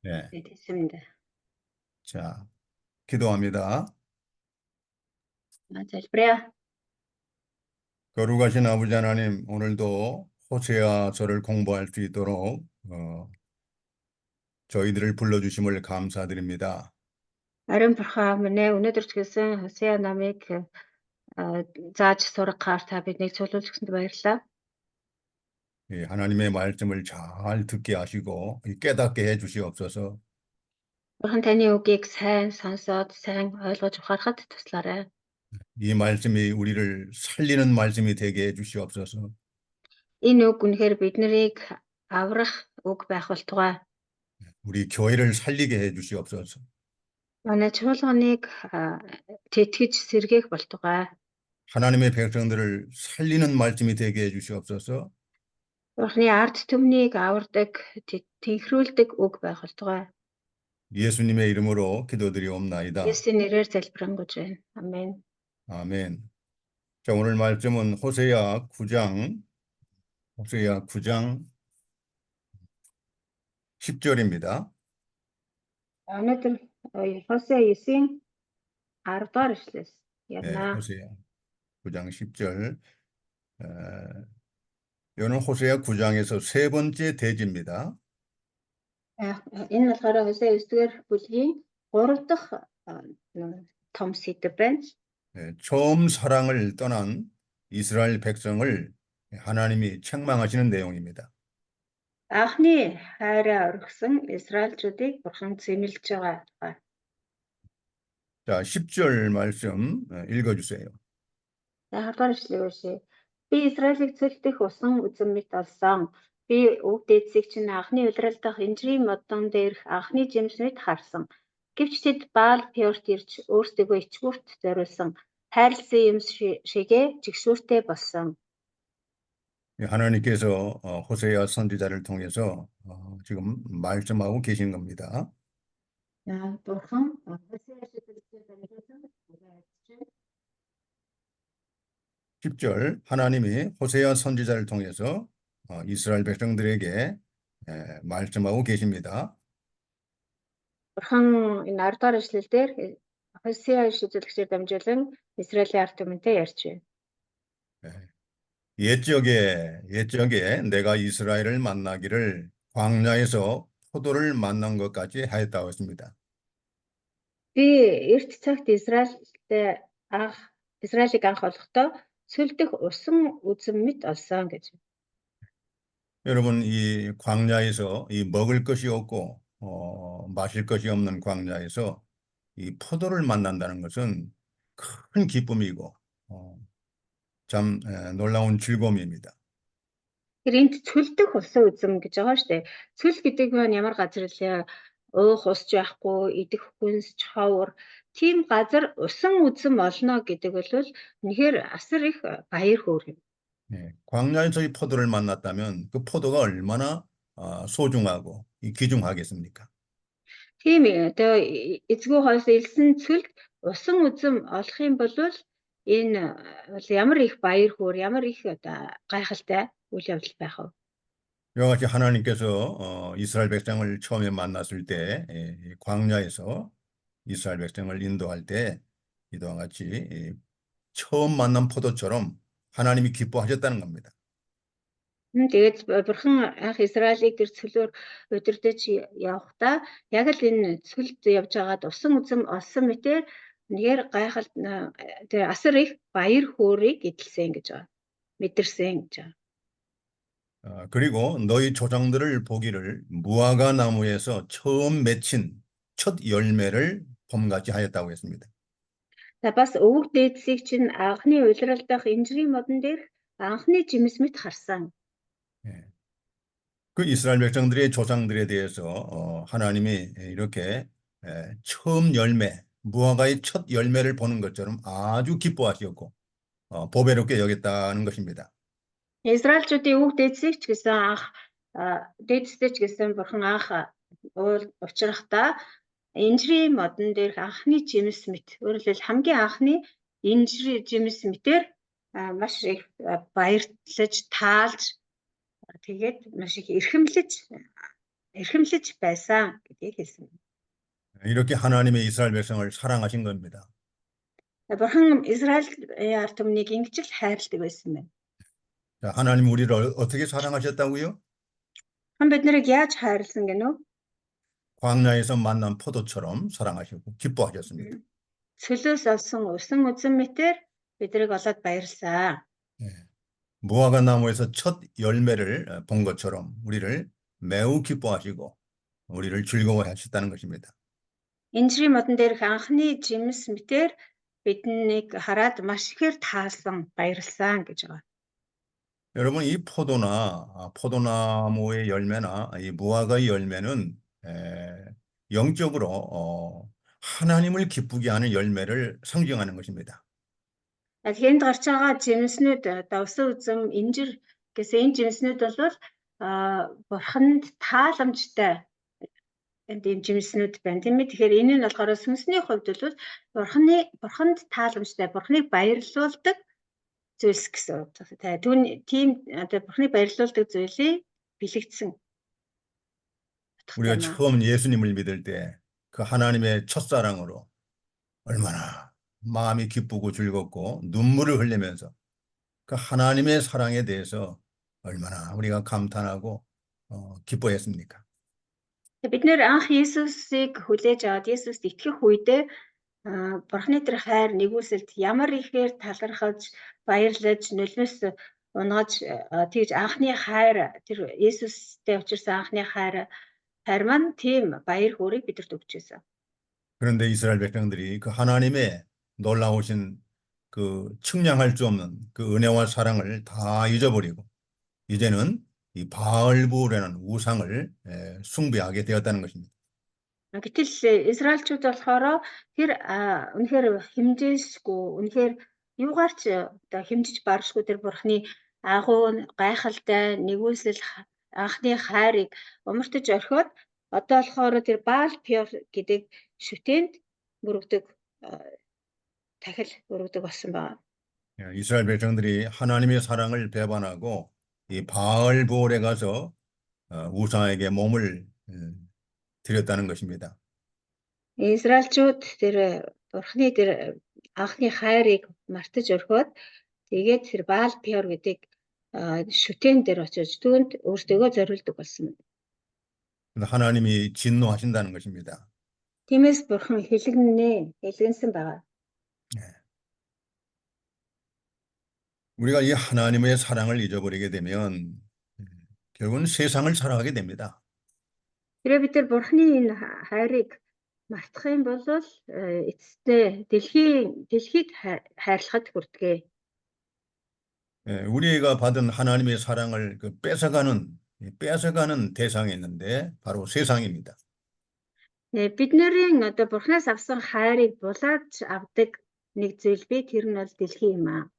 예. 네, 됐습니다. 자, 기도합니다. 잘브레야. 거룩하신 아버지 하나님, 오늘도 호세아서를 공부할 수 있도록 저희들을 불러주심을 감사드립니다. Ариун бурхан минь өнөөдөр ч гэсэн Хосеа намыг зааж сурах гаар та биднийг цуглуулгасанд баярлалаа. 예, 하나님의 말씀을 잘 듣게 하시고 깨닫게 해 주시옵소서. Бурхан таны үгийг сайн сонсоод сайн ойлгож ухаарахад туслаарай. 이 말씀이 우리를 살리는 말씀이 되게 해 주시옵소서. Энэ үг үнэхээр биднийг аврах үг байх болтугай. 우리 교회를 살리게 해 주시옵소서. Манай чуулганыг тэтгэж сэргээх болтугай. 하나님의 백성들을 살리는 말씀이 되게 해 주시옵소서. Бурханы ард түмнийг авардаг, тэнхрүүлдэг үг байх болтугай. 예수님의 이름으로 기도드리옵나이다. Есүсийн нэрээр залбирanгуйж байна. 아멘. 아멘. 자, 오늘 말씀은 호세아 9장 10절입니다. Өнөөдөр Хосеа 9-ийн 10 дугаар эшлээс 예, ярина. 호세아 9장 10절. 이거는 호세아 9장에서 세 번째 대지입니다. Энэ болохоор Хосеа 9-р бүлгийн 3 дахь том сэдэв байна. 예, 처음 사랑을 떠난 이스라엘 백성을 하나님이 책망하시는 내용입니다. Анхны хайраа орхисон Израильчүүдийг Бурхан зэмлэж байгаа. 자, 10절 말씀 읽어주세요. За 10 дугаар эшлэгийг уншъя. Би Израилийг цөлдөх усан үзэм мэт олсон. Би өв дээдсийг чинь анхны улирал дахь инжирийн модон дээрх анхны жимс мэт харсан. Гэвч тэд Баал Пеорт ирж өөрсдөө ичгүүрт зориулсан хайрлсан юм шигээ жигшүүртэй болсон. 하나님께서 호세아 선지자를 통해서 지금 말씀하고 계신 겁니다. Бурхан Хосеа шигэлцээ дамжуулсан. 10절 하나님이 호세아 선지자를 통해서 이스라엘 백성들에게 말씀하고 계십니다. Бурхан энэ 10 дугаар эшлэлдэр Хосеа шигэлцээр дамжуулан Израилийн ард түмэнтэй ярьж байна. 옛적에 내가 이스라엘을 만나기를 광야에서 포도를 만난 것까지 하였다고 했습니다. Би эрт цагт Израилийг анх олохдоо цөлдөх усан үзэм мэт олсон гэж. 여러분, 이 광야에서 이 먹을 것이 없고 마실 것이 없는 광야에서 이 포도를 만난다는 것은 큰 기쁨이고 참 놀라운 즐거움입니다. Тэр энд цөлдөх усан үзэм гэж байгаа шүү дээ. Цөл гэдэг нь ямар газар вэ? Уух усч байхгүй, идэх хүнс, ховор. Тийм газар усан үзэм олно гэдэг бол үнэхээр асар их баяр хөөр юм. 예, 광야에서 이 포도를 만났다면 그 포도가 얼마나 소중하고 귀중하겠습니까? Тийм одоо эзгүй хойс илсэн цөлд усан үзэм олох юм бол энэ бол ямар их баяр хөөр, ямар их одоо гайхалтай үйл явдал байх вэ? 이와 같이 하나님께서 이스라엘 백성을 처음에 만났을 때 광야에서 이스라엘 백성을 인도할 때 이와 같이 처음 만난 포도처럼 하나님이 기뻐하셨다는 겁니다. Тэгээд Бурхан анх Израилийг тэр цөлөөр удирдах явахдаа яг л энэ цөлд явж байгаад усан үзэм олсон мэтээр нэгээр гайхалт тэр асар их баяр хөөргийг эдэлсэн гэж байгаа. Мэдэрсэн гэж байгаа. 그리고 너희 조상들을 보기를 무화과 나무에서 처음 맺힌 첫 열매를 봄같이 하였다고 했습니다. За бас өвөг дээдсийг чинь анхны улирал дах инжирийн модон дээр анхны жимс мэт харсан. 그 이스라엘 백성들의 조상들에 대해서 하나님이 이렇게 처음 열매, 무화과의 첫 열매를 보는 것처럼 아주 기뻐하셨고 보배롭게 여겼다는 것입니다. Израильчүүдийн өвөг дээдсийг ч гэсэн анх дээдстэй ч гэсэн Бурхан анх учрахдаа инжирийн модон дээр анхны жимс мэт өөрөлдөл хамгийн анхны инжирийн жимс мэтээр маш их баярлаж таалж тэгээд маш их эрхэмлэж эрхэмлэж байсан гэдгийг хэлсэн. 이렇게 하나님의 이스라엘 백성을 사랑하신 겁니다. Бурхан Израиль ард түмнийг ингэж л хайрладаг байсан байна. 자, 하나님 우리를 어떻게 사랑하셨다고요? Хан биднийг яаж хайрлсан гэнэ үү? 광야에서 만난 포도처럼 사랑하시고 기뻐하셨습니다. Цөлөөс олсон усан үзэн мэтэр биднийг олоод баярлсан. 무화과 나무에서 첫 열매를 본 것처럼 우리를 매우 기뻐하시고 우리를 즐거워하셨다는 것입니다. Инжирийн модон дээрх анхны жимс мэтэр биднийг хараад маш ихээр таалсан, баярлсан гэж байгаа. 여러분, 이 포도나무의 열매나 이 무화과의 열매는 영적으로 하나님을 기쁘게 하는 열매를 상징하는 것입니다. Тэгэхэд гарч байгаа жимснүүд давсан үзэм инжир гэсэн энэ жимснүүд бол бурханд тааламжтай энэ жимснүүд байна тийм ээ. Тэгэхээр энэ нь болохоор сүнсний хувьд бол бурханд тааламжтай, бурханыг баярлуулдаг зүйлс гэсэн утгатай. Тийм одоо бурханыг баярлуулдаг зүйлийг бэлэгдсэн. 우리가 처음 예수님을 믿을 때 그 하나님의 첫사랑으로 얼마나 마음이 기쁘고 즐겁고 눈물을 흘리면서 그 하나님의 사랑에 대해서 얼마나 우리가 감탄하고 기뻐했습니까? Бид нэр анх Иесусыг хүлээж аваад Иесуст итгэх үедээ бурхны тэр хайр нэгүсэлд ямар ихээр талархаж, баярлаж, нулимс унгаж тэгж анхны хайр тэр Иесустэй учирсан анхны хайр маань тийм баяр хөөргийг бидэрт өгч байсан. 그런데 이스라엘 백성들이 그 하나님의 놀라우신 그 측량할 수 없는 그 은혜와 사랑을 다 잊어버리고 이제는 이 바알부라는 우상을 숭배하게 되었다는 것입니다. Гэтэл Израильчууд болохоор тэр үнэхээр хэмжээсгүй, үнэхээр юугаар ч одоо хэмжиж баршгүй тэр бурхны агуу гайхалтай нэгүсэл анхны хайрыг умартаж орхиод одоо болохоор тэр Баал Пеор гэдэг шүтээнд мөрөгдөг тахил мөрөгдөг болсон байна. 이스라엘 백성들이 하나님의 사랑을 배반하고 이 바알부올에 가서 우상에게 몸을 드렸다는 것입니다. Израильчууд тэр бурхны тэр анхны хайрыг мартаж орхиод тэгээд тэр Баал Пеор гэдэг шүтэн дээр очиж түүнд өөртөө зориулдаг болсон. 하나님이 진노하신다는 것입니다. Тиймээс бурхан хэлгэнсэн байгаа. 우리가 이 하나님의 사랑을 잊어버리게 되면 결국은 세상을 살아가게 됩니다. 그래 бид тэр бурхны энэ хайрыг мартах юм бол эцэстээ дэлхийд хайрлахад хүрдэгэ. 우리가 받은 하나님의 사랑을 뺏어가는 대상이 있는데 바로 세상입니다. Бид нарын одоо бурхнаас авсан хайрыг булааж авдаг нэг зүйл бий, тэр нь бол дэлхий юм аа.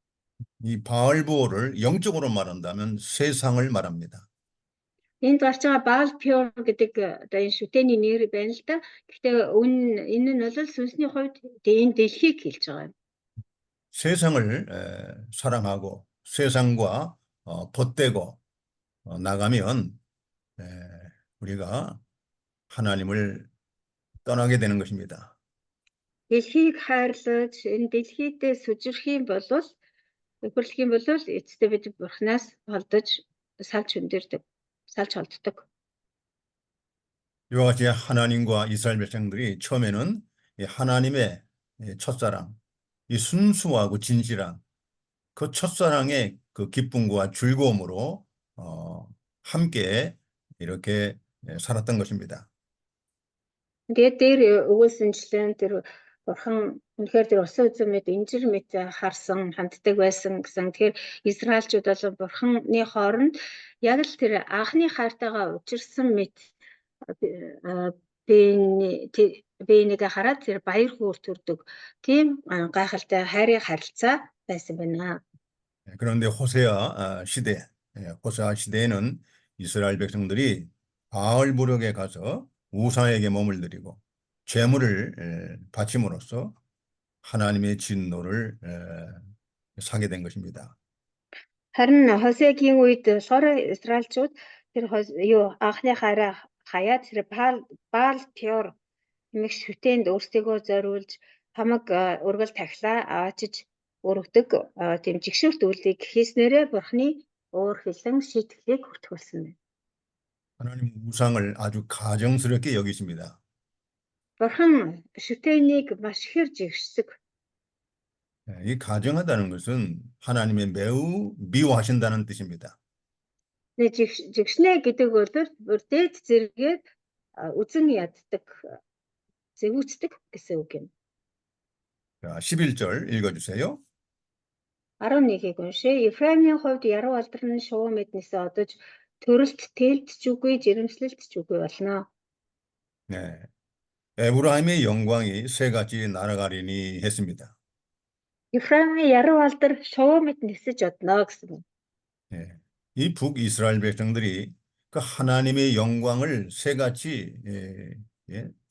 이 바알부올을 영적으로 말한다면 세상을 말합니다. Энд гарч байгаа Баал Пеор гэдэг одоо энэ шүтээний нэр байна л да. Гэхдээ энэ нь бол сүнсний хувьд энэ дэлхийг хэлж байгаа юм. 세상을 사랑하고 세상과 벗대고 나가면 우리가 하나님을 떠나게 되는 것입니다. Дэлхийг хайрлаж энэ дэлхийдээ сүжирх юм бол нөхөрлөх юм бол эцэстээ бид бурхнаас холдож салж холддог. 이와 같이 하나님과 이스라엘 백성들이 처음에는 하나님의 첫사랑, 이 순수하고 진실한 그 첫사랑의 그 기쁨과 즐거움으로 함께 이렇게 살았던 것입니다. Тэгээд дээр өгүүлсэнчлэн тэр бурхан үнэхээр тэр усан үзэн мэд инжир мэд харсан ханддаг байсан гэсэн. Тэгэхээр Израильчууд бол бурханы хооронд яг л тэр анхны хайртайгаа учирсан мэд биенийг хараад тэр баяр хөөр төрдөг. Тийм гайхалтай хайрын харилцаа байсан байна. 그런데 호세아 시대에는 이스라엘 백성들이 바알부력에 가서 우상에게 몸을 드리고 제물을 바침으로써 하나님의 진노를 사게 된 것입니다. Харин Хосегийн үед болохоор Израильчууд тэр анхны хайраа хаяа тэр Баал Пёр хэмээх шүтээнд өөрсдийгөө зориулж хамаг ургал тахлаа аачиж өргөдөг тийм жигшүүрт үйлийг хийснээрээ Бурхны өөр хэлэн шийтгэлийг хүртгүүлсэн байна. 하나님 우상을 아주 가정스럽게 여기십니다. Бурхан шүтээнийг маш ихээр жигшдэг. 이 가정하다는 것은 하나님의 매우 미워하신다는 뜻입니다. Жигшнэ гэдэг бол бүр дээд зэргээр үзэн яддаг, зэвүүцдэг гэсэн үг юм. 자, 11절 읽어주세요. 11-ийг уншъя. Ефраимийн хувьд яруу алдар нь шувуу мэднээсээ одож төрөлт тээлдэж үгүй, жирэмслэлт ч үгүй болно. 네. 에브라임의 영광이 새 가지 날아가리니 했습니다. Ефраимийн яруу алдар шувуу мэд нисэж одно гэсэн. 예. 이 북이스라엘 백성들이 그 하나님의 영광을 새같이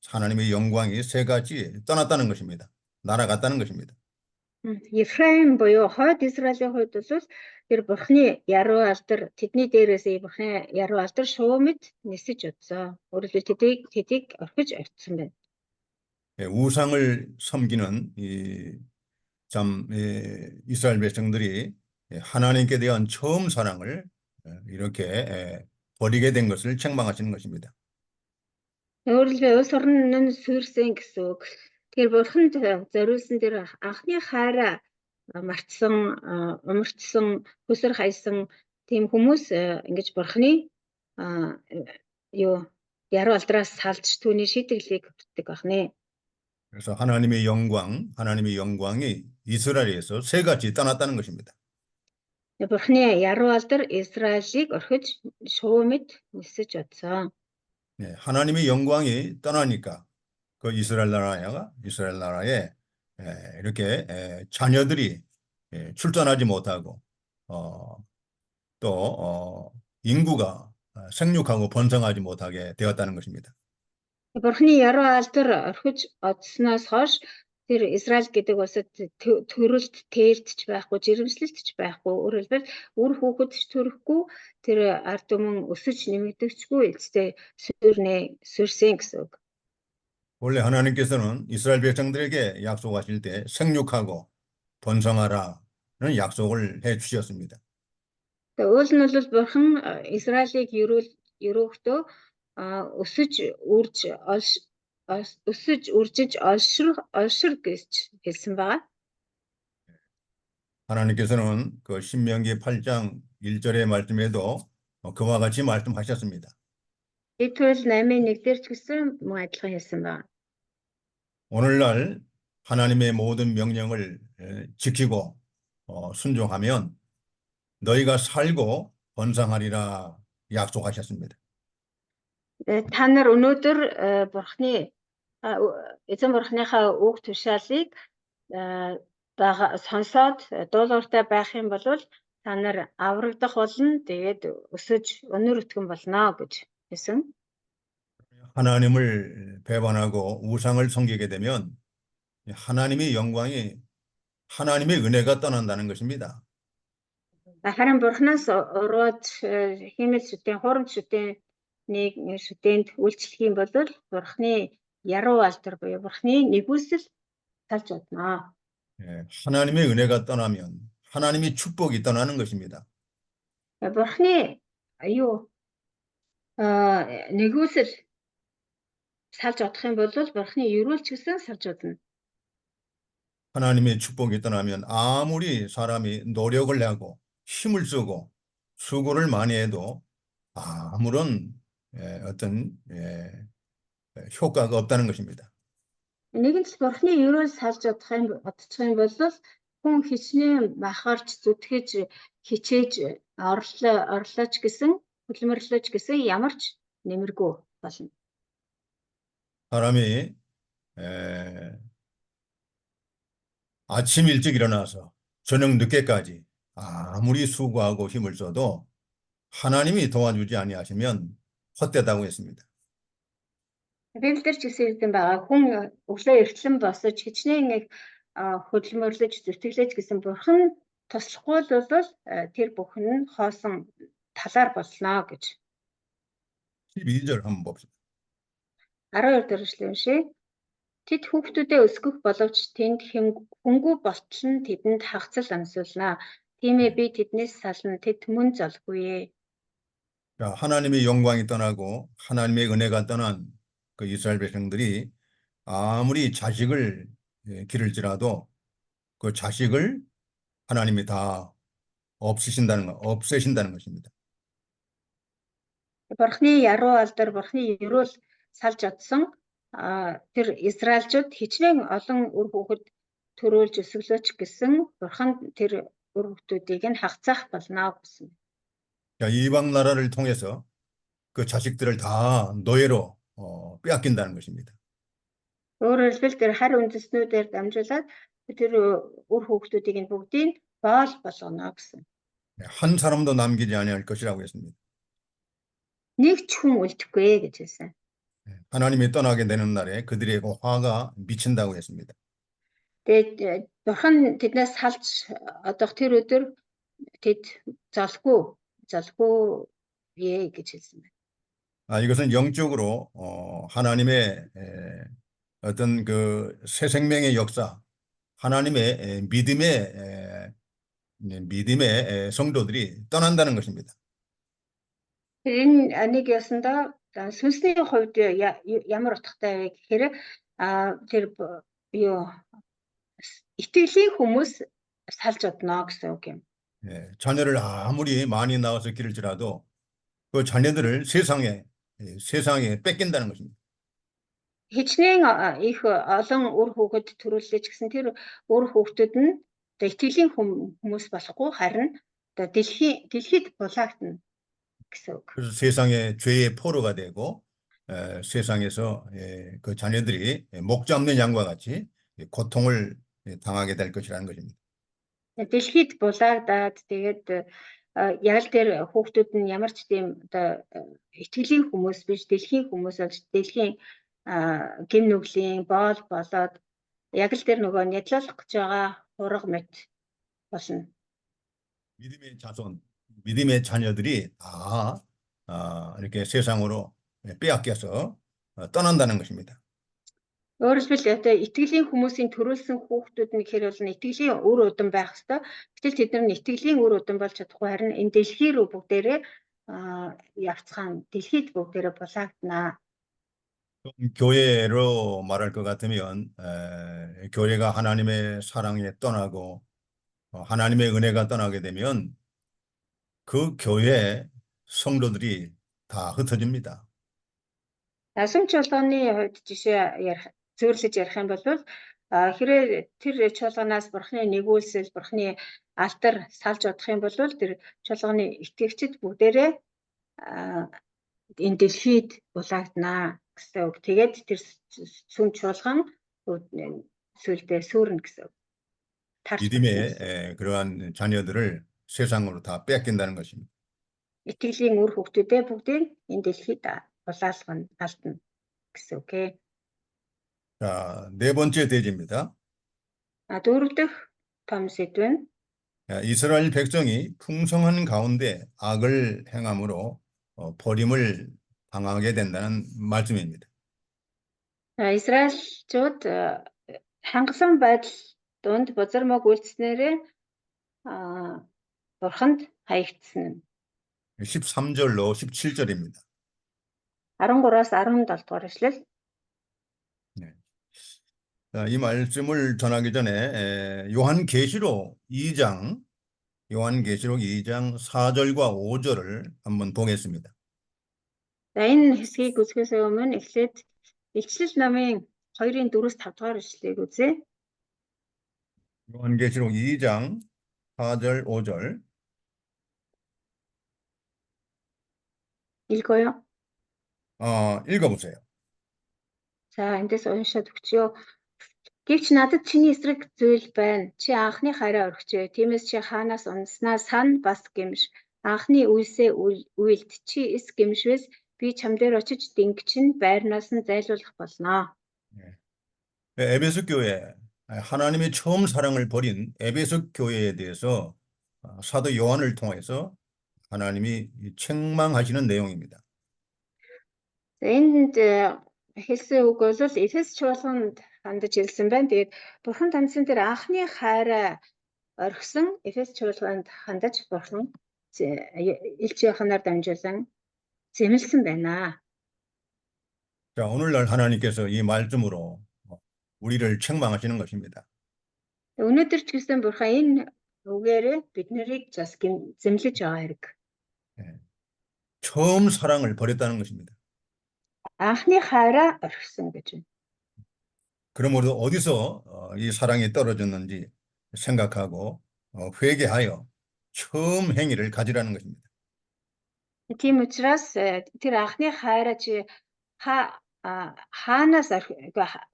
하나님의 영광이 새같이 떠났다는 것입니다. 날아갔다는 것입니다. Ефраим буюу хойд Израилийн хувьд бол тэр Бурхны яруу алдар тэдний дээрээс Бурхны яруу алдар шувуу мэд нисэж одсон. Өөрөлдөө тэдийг орхиж орцсон байна. 예, 우상을 섬기는 이스라엘 백성들이 하나님께 대한 처음 사랑을 이렇게 버리게 된 것을 책망하시는 것입니다. Өөрөлдөө улс орн нь сүрсэн гэсэн үг. Тэр Бурханд зориулсан тэр анхны хайраа мартсан, умартсан, хөсөр хайсан тийм хүмүүс ингэж Бурхны яруу алдраас салж түүний шийтгэлийг хүртдэг байна. 그래서 하나님의 영광이 이스라엘에서 새같이 떠났다는 것입니다. Бурхны яруу алдар Израилийг орхиж шувуу мэд нисэж одсон. 네, 하나님의 영광이 떠나니까 그 이스라엘 나라에 이렇게 자녀들이 출산하지 못하고 또 인구가 생육하고 번성하지 못하게 되었다는 것입니다. Бурхны яруу алдар орхиж одсноос хойш тэр Израиль гэдэг улсад төрөлт тээлдэж байхгүй, жирэмслэлтч байхгүй, өөрөлдвөл үр хүүхэдч төрөхгүй, тэр ард түмэн өсөж нэмэгдэвчгүй, эцэстээ сүрсэн гэсэн үг. 원래 하나님께서는 이스라엘 백성들에게 약속하실 때 생육하고 번성하라는 약속을 해 주셨습니다. Уул нь бол Бурхан Израилийг ерөөхтөө өсөж үржиж олшир гэж хэлсэн байгаа. 하나님께서는 그 신명기 8장 1절의 말씀에도 그와 같이 말씀하셨습니다. Итгэл 8:1 ч гэсэн мөн адилхан хэлсэн байна. 오늘날 하나님의 모든 명령을 지키고 순종하면 너희가 살고 번성하리라 약속하셨습니다. Та нар өнөөдөр Бурхны эзэн Бурхныхаа үг тушаалыг сонсоод дуулууртай байх юм бол та нар аврагдах болно, тэгээд өсөж өнөр өтгөн болно гэж хэлсэн. 하나님을 배반하고 우상을 섬기게 되면 하나님의 영광이 하나님의 은혜가 떠난다는 것입니다. Харин Бурханаас урууд хиймэл шүтэн, хурамч шүтэнд үйлчлэх юм бол Бурхны яруу алдар буюу Бурхны нэгүсэл салж бодно. 하나님의 은혜가 떠나면 하나님의 축복이 떠나는 것입니다. Бурхны нэгүсэл салж одох юм бол Бурхны ерөөлч гэсэн салж бодно. 하나님의 축복이 떠나면 아무리 사람이 노력을 하고 힘을 쓰고 수고를 많이 해도 아무런 어떤 효과가 없다는 것입니다. Нэгэн л Бурхны ерөөл салж одох юм бол хүн хичнээн махарч зүтгэж хичээж орлооч гэсэн хөдөлмөрлөөч гэсэн ямарч нэмэргүй болно. 사람이 아침 일찍 일어나서 저녁 늦게까지 아무리 수고하고 힘을 써도 하나님이 도와주지 아니하시면 헛되다고 했습니다. Библиэр ч гэсэн хэлсэн байгаа хүн өглөө эртлэн босож хичнээн хөдөлмөрлөж зүтгэлэж гэсэн Бурхан туслахгүй бол тэр бүхэн нь хоосон талаар болно гэж. 12절 한번 봅시다. 12 дэх эшлэл уншия. Тэд хүүхдүүдээ өсгөх боловч тэнд хөнгүү болтол нь тэдэнд хагцал амсуулнаа. Тиймээ би тэднээс сална. тэд мөн золгүй ээ. 자, 하나님의 영광이 떠나고 하나님의 은혜가 떠난 그 이스라엘 백성들이 아무리 자식을 기를지라도 그 자식을 하나님이 다 없애신다는 것입니다. Бурхны яруу алдар, Бурхны ерөөл салж одсон тэр Израильчууд хичнээн олон үр хүүхэд төрөөлж өсөглөөч гэсэн Бурхан тэр үр хүүхдүүдийг нь хагацах болно гэсэн. 자, 이방 나라를 통해서 그 자식들을 다 노예로 빼앗긴다는 것입니다. Өөрөөр хэлбэл тэр харь үндэстнүүдээр дамжуулаад тэр үр хүүхдүүдийг нь бүгдийг боол болгоно гэсэн. 한 사람도 남기지 아니할 것이라고 했습니다. Нэг ч хүн үлдэхгүй гэж хэлсэн. 하나님이 떠나게 되는 날에 그들의 그 화가 미친다고 했습니다. Тэгээд Бурхан тэднээс салж одох тэр өдөр тэд залгүй гэж хэлсэн байна. 이것은 영적으로 하나님의 어떤 그 새 생명의 역사, 하나님의 믿음의 성도들이 떠난다는 것입니다. Энэ нэг ясандаа сүнсний хувьд ямар утгатай вэ гэхээр тэр юу итгэлийн хүмүүс салж одно гэсэн үг юм. 자녀를 아무리 많이 낳아서 기를지라도 그 자녀들을 세상에 뺏긴다는 것입니다. Хичнээн их олон үр хүүхэд төрүүлж гэсэн тэр үр хүүхдүүд нь итгэлийн хүмүүс болохгүй харин дэлхийд булаагдана гэсэн үг. 그래서 세상의 죄의 포로가 되고 세상에서 그 자녀들이 목자 없는 양과 같이 고통을 당하게 될 것이라는 것입니다. Дэлхийд булаагдаад тэгээд яг л тэр хүүхдүүд нь ямар ч тийм одоо итгэлийн хүмүүс биш дэлхийн хүмүүс болж дэлхийн гим нүглийн боол болоод яг л тэр нөгөө нядлах гэж байгаа хураг мэт болно. 믿음의 자손, 믿음의 자녀들이 다 이렇게 세상으로 빼앗겨서 떠난다는 것입니다. Өөрөлдвөл одоо итгэлийн хүмүүсийн төрүүлсэн хүүхдүүд нь гэхээр бол итгэлийн үр удам байх ёстой. Гэтэл тэд нар итгэлийн үр удам болж чадахгүй харин энэ дэлхий рүү бүгдээрээ явцгаан дэлхийд бүгдээрээ булаагдана. 교회로 말할 것 같으면 교회가 하나님의 사랑에 떠나고 하나님의 은혜가 떠나게 되면 그 교회 성도들이 다 흩어집니다. Асамч чуулганы хувьд зөөрлөж ярих юм бол хэрэг тэр чуулганаас Бурхны нэгүүлсэл, Бурхны алтар салж одох юм бол тэр чуулганы итгэгчид бүгдээрээ энэ дэлхийд булаагдана гэсэн үг. Тэгээд тэр сүм чуулган сүлдээ сүрнэ гэсэн үг. 믿음의 그러한 자녀들을 세상으로 다 뺏긴다는 것입니다. 이тгэлийн үр хүүхдүүдээ бүгдийг энэ дэлхийд булаалгана, алдна гэсэн үг. 자, 네 번째 대지입니다. Дөрөв дэх том сэдв нь 이스라엘 백성이 풍성한 가운데 악을 행함으로 버림을 당하게 된다는 말씀입니다. Израильчууд хангасан байдал донд бузармаг үйлснээрээ бурханд хаягдсан нь 13절로 17절입니다. 13-аас 17 дугаар эшлэл. 이 말씀을 전하기 전에 요한계시록 2장 4절과 5절을 한번 보겠습니다. За энэ хэсгийг үзэхээс өмнө эхлээд Илчлэл номын 2-ын 4-өөс 5 дугаар эшлэлийг үзье. 요한계시록 2장 4절 5절 읽어요. 읽어보세요. За эндээс уншаад өгчөө. Гэвч надад чиний эсрэг зүйл байна. Чи анхны хараа өргөчөө. Тиймээс чи хаанаас унснаа сан бас гэмш. Анхны үйлсээ үйлд чи эс гэмшвэс би чам дээр очиж дингчин байрнаас нь зайлуулах болно. 에베소 교회 하나님의 처음 사랑을 버린 에베소 교회에 대해서 사도 요한을 통해서 하나님이 책망하시는 내용입니다. За энд хэлсэн үг бол Эфес чуулганд хандаж хэлсэн байна. Тэгээд Бурхан таньсан тэр анхны хайраа орхисон Эфес чуулганд хандаж Бурхан Илч Иоханаар дамжуулан зэмлсэн байна. 자, 오늘날 하나님께서 이 말씀으로 우리를 책망하시는 것입니다. Өнөөдөр ч гэсэн Бурхан энэ үгээрээ бид нарыг бас зэмлэж байгаа хэрэг. 처음 사랑을 버렸다는 것입니다. Анхны хайраа орхисон гэж байна. 그러므로 어디서 이 사랑이 떨어졌는지 생각하고 회개하여 처음 행위를 가지라는 것입니다. Тийм учраас тэр анхны хайраа чи хаанаас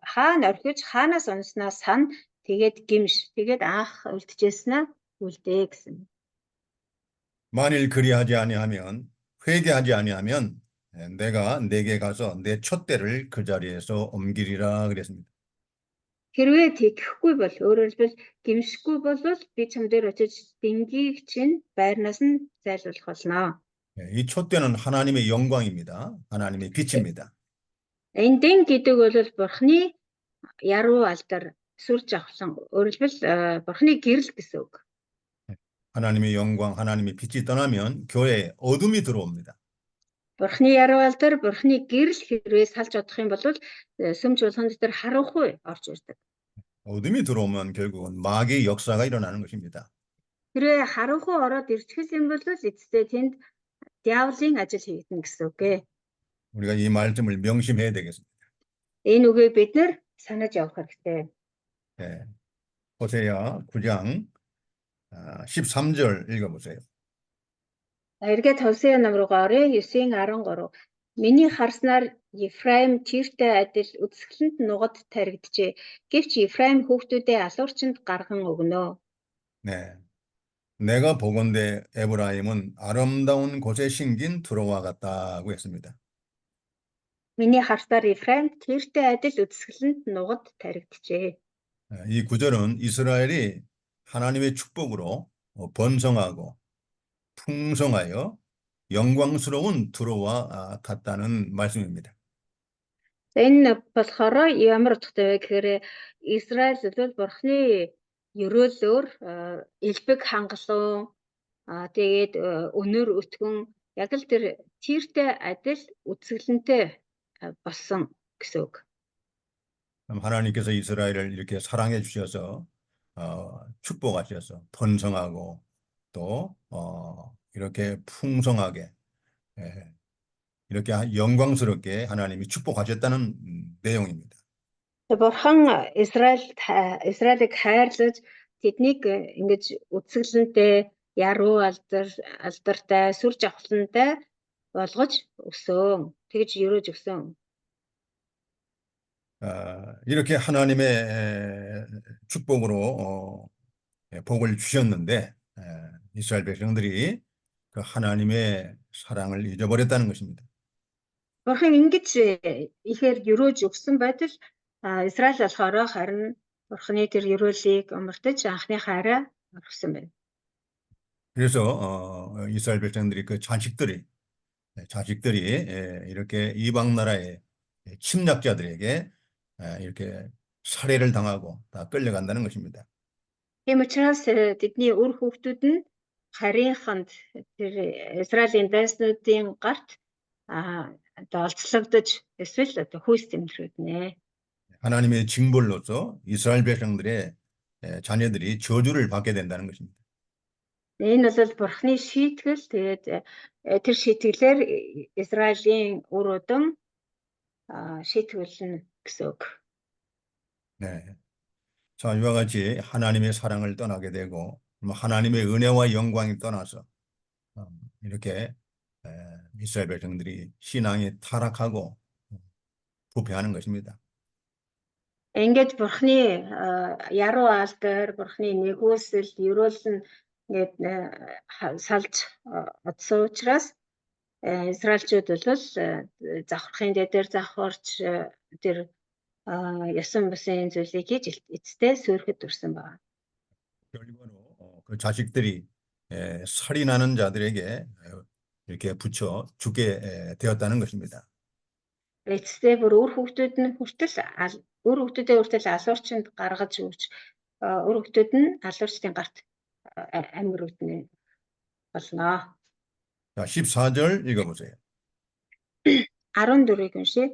хаана орхиж хаанаас унснаас сан тэгээд гимш тэгээд анх үлдчихсэн үлдээ гэсэн. 만일 그리하지 아니하면 회개하지 아니하면 내가 네게 가서 내 촛대를 그 자리에서 옮기리라 그랬습니다. Хэрвээ тэгэхгүй бол өөрөөр хэлбэл гимшгүй бол би чам дээр очиж дингийг чинь байрнаас нь зайлуулах болно. 이 촛대는 하나님의 영광입니다. 하나님의 빛입니다. Энэ дин гэдэг бол Бурхны яруу алдар сүр жавхлан өөрөөр хэлбэл Бурхны гэрэл гэсэн үг. 하나님의 영광, 하나님의 빛이 떠나면 교회에 어둠이 들어옵니다. Бурхны яруу алдар, Бурхны гэрэл хэрвээ салж одох юм бол сүм чуулган дээр харанхуй орж ирдэг. 어둠이 들어오면 결국은 마귀의 역사가 일어나는 것입니다. Хэрвээ харанхуй ороод ирчихэл юм бол эцэстээ тэнд диаволын ажил хийгдэнэ гэсэн үг ээ. 우리가 이 말씀을 명심해야 되겠습니다. Энэ үгийг бид нар санаж явах хэрэгтэй. 예. 호세아 9장 13절 읽어보세요. Эргээд Хосея ном руу орё 9:13. Миний харснаар Ефраим чиртэй адил үсгэлэнд нугад таригджээ. Гэвч Ефраим хүүхдүүдээ алуурчинд гарган өгнө. 네. 내가 보건대 에브라임은 아름다운 곳에 심긴 두로와 같다고 했습니다. Миний харснаар Ефраим чиртэй адил үсгэлэнд нугад таригджээ. 이 구절은 이스라엘이 하나님의 축복으로 번성하고 풍성하여 영광스러운 두로와 같다는 말씀입니다. Энэ болохоор ямар утгатай вэ гэхээр Израиль бол Бурхны ерөөлөөр элбэг хангалуун тэгээд өнөр өтгөн яг л тэр чиртэй адил үсгэлэнтэй болсон гэсэн үг. 하나님께서 이스라엘을 이렇게 사랑해 주셔서 축복하셔서 번성하고 또 이렇게 풍성하게 이렇게 영광스럽게 하나님이 축복하셨다는 내용입니다. Бурхан Израилийг хайрлаж тэднийг ингэж үсгэлэнтэй яруу алдартай сүр жавхлантай болгож өгсөн. Тэгж өрөөж өгсөн. 이렇게 하나님의 축복으로 복을 주셨는데 이스라엘 백성들이 그 하나님의 사랑을 잊어버렸다는 것입니다. Бурхан ингэж ихээр өрөөж өгсөн байтал Израиль болохоор харин Бурханы тэр өрөөлийг омартаж анхны хайраа орхисон байна. 그래서 이스라엘 백성들이 그 자식들이 이렇게 이방 나라의 침략자들에게 이렇게 살해를 당하고 다 끌려간다는 것입니다. Тийм учраас тэдний үр хүүхдүүд нь харийнханд тэр Израилийн дайснуудын гарт олцлогдож эсвэл хүйс тэмдэглэгдэнэ. 하나님의 징벌로서 이스라엘 백성들의 자녀들이 저주를 받게 된다는 것입니다. Энэ бол Бурхны шийтгэл. Тэгээд тэр шийтгэлээр Израилийн үр удам шийтгэлнэ гэсэн үг. 네. 자, 이와 같이 하나님의 사랑을 떠나게 되고 하나님의 은혜와 영광이 떠나서 이렇게 이스라엘 백성들이 신앙이 타락하고 부패하는 것입니다. Ингээд Бурхны яруу алдар, Бурхны нэгүсэл, ерөөлн ингээд салж одсон учраас Израильчууд бол завхрахын дээр завхарч тэр ясан бусын зүйлийг хийж эцэстээ сүрхэд durсан байна. 결과로 그 자식들이 살인하는 자들에게 이렇게 붙여 죽게 되었다는 것입니다. эцэстээ бүр үр хүүхдүүд нь үр хүүхдүүдээ хүртэл алуурчинд гаргаж өгч үр хүүхдүүд нь алуурчдын гарт амьд үүднэ болно. 자, 14절 읽어보세요. 14-ыг уншия.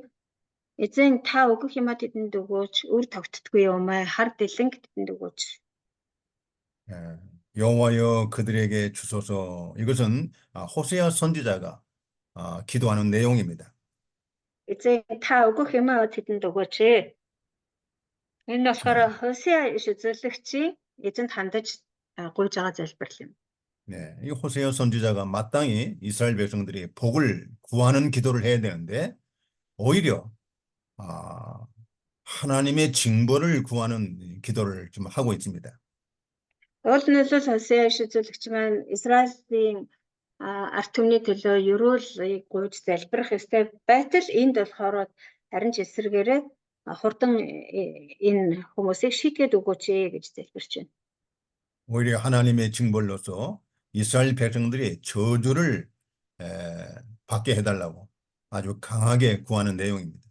Эзэн та өгөх юмаа тэдэнд өгөөч, үр тогтдоггүй юмаа хар дэлэнг тэдэнд өгөөч. 예, 여호와여 그들에게 주소서. 이것은 호세아 선지자가 기도하는 내용입니다. Эзэн та өгөх юмаа тэдэнд өгөөч. Энэ болохоор Хосеа иш үзүүлэгчийн эзэнд хандаж гуйж байгаа залбирал юм. 네, 이 호세아 선지자가 마땅히 이스라엘 백성들이 복을 구하는 기도를 해야 되는데 오히려 하나님의 징벌을 구하는 기도를 좀 하고 있습니다. Уул нь бол Хосеа иш үзүүлэгч маань Израилийн ард түмний төлөө ерөөлийг гуйж залбирах ёстой байтал энд болохоор харин ч эсрэгээрээ хурдан энэ хүмүүсийг шийдгээд өгөөч гэж залбирч байна. 오히려 하나님의 징벌로서 이스라엘 백성들이 저주를 받게 해달라고 아주 강하게 구하는 내용입니다.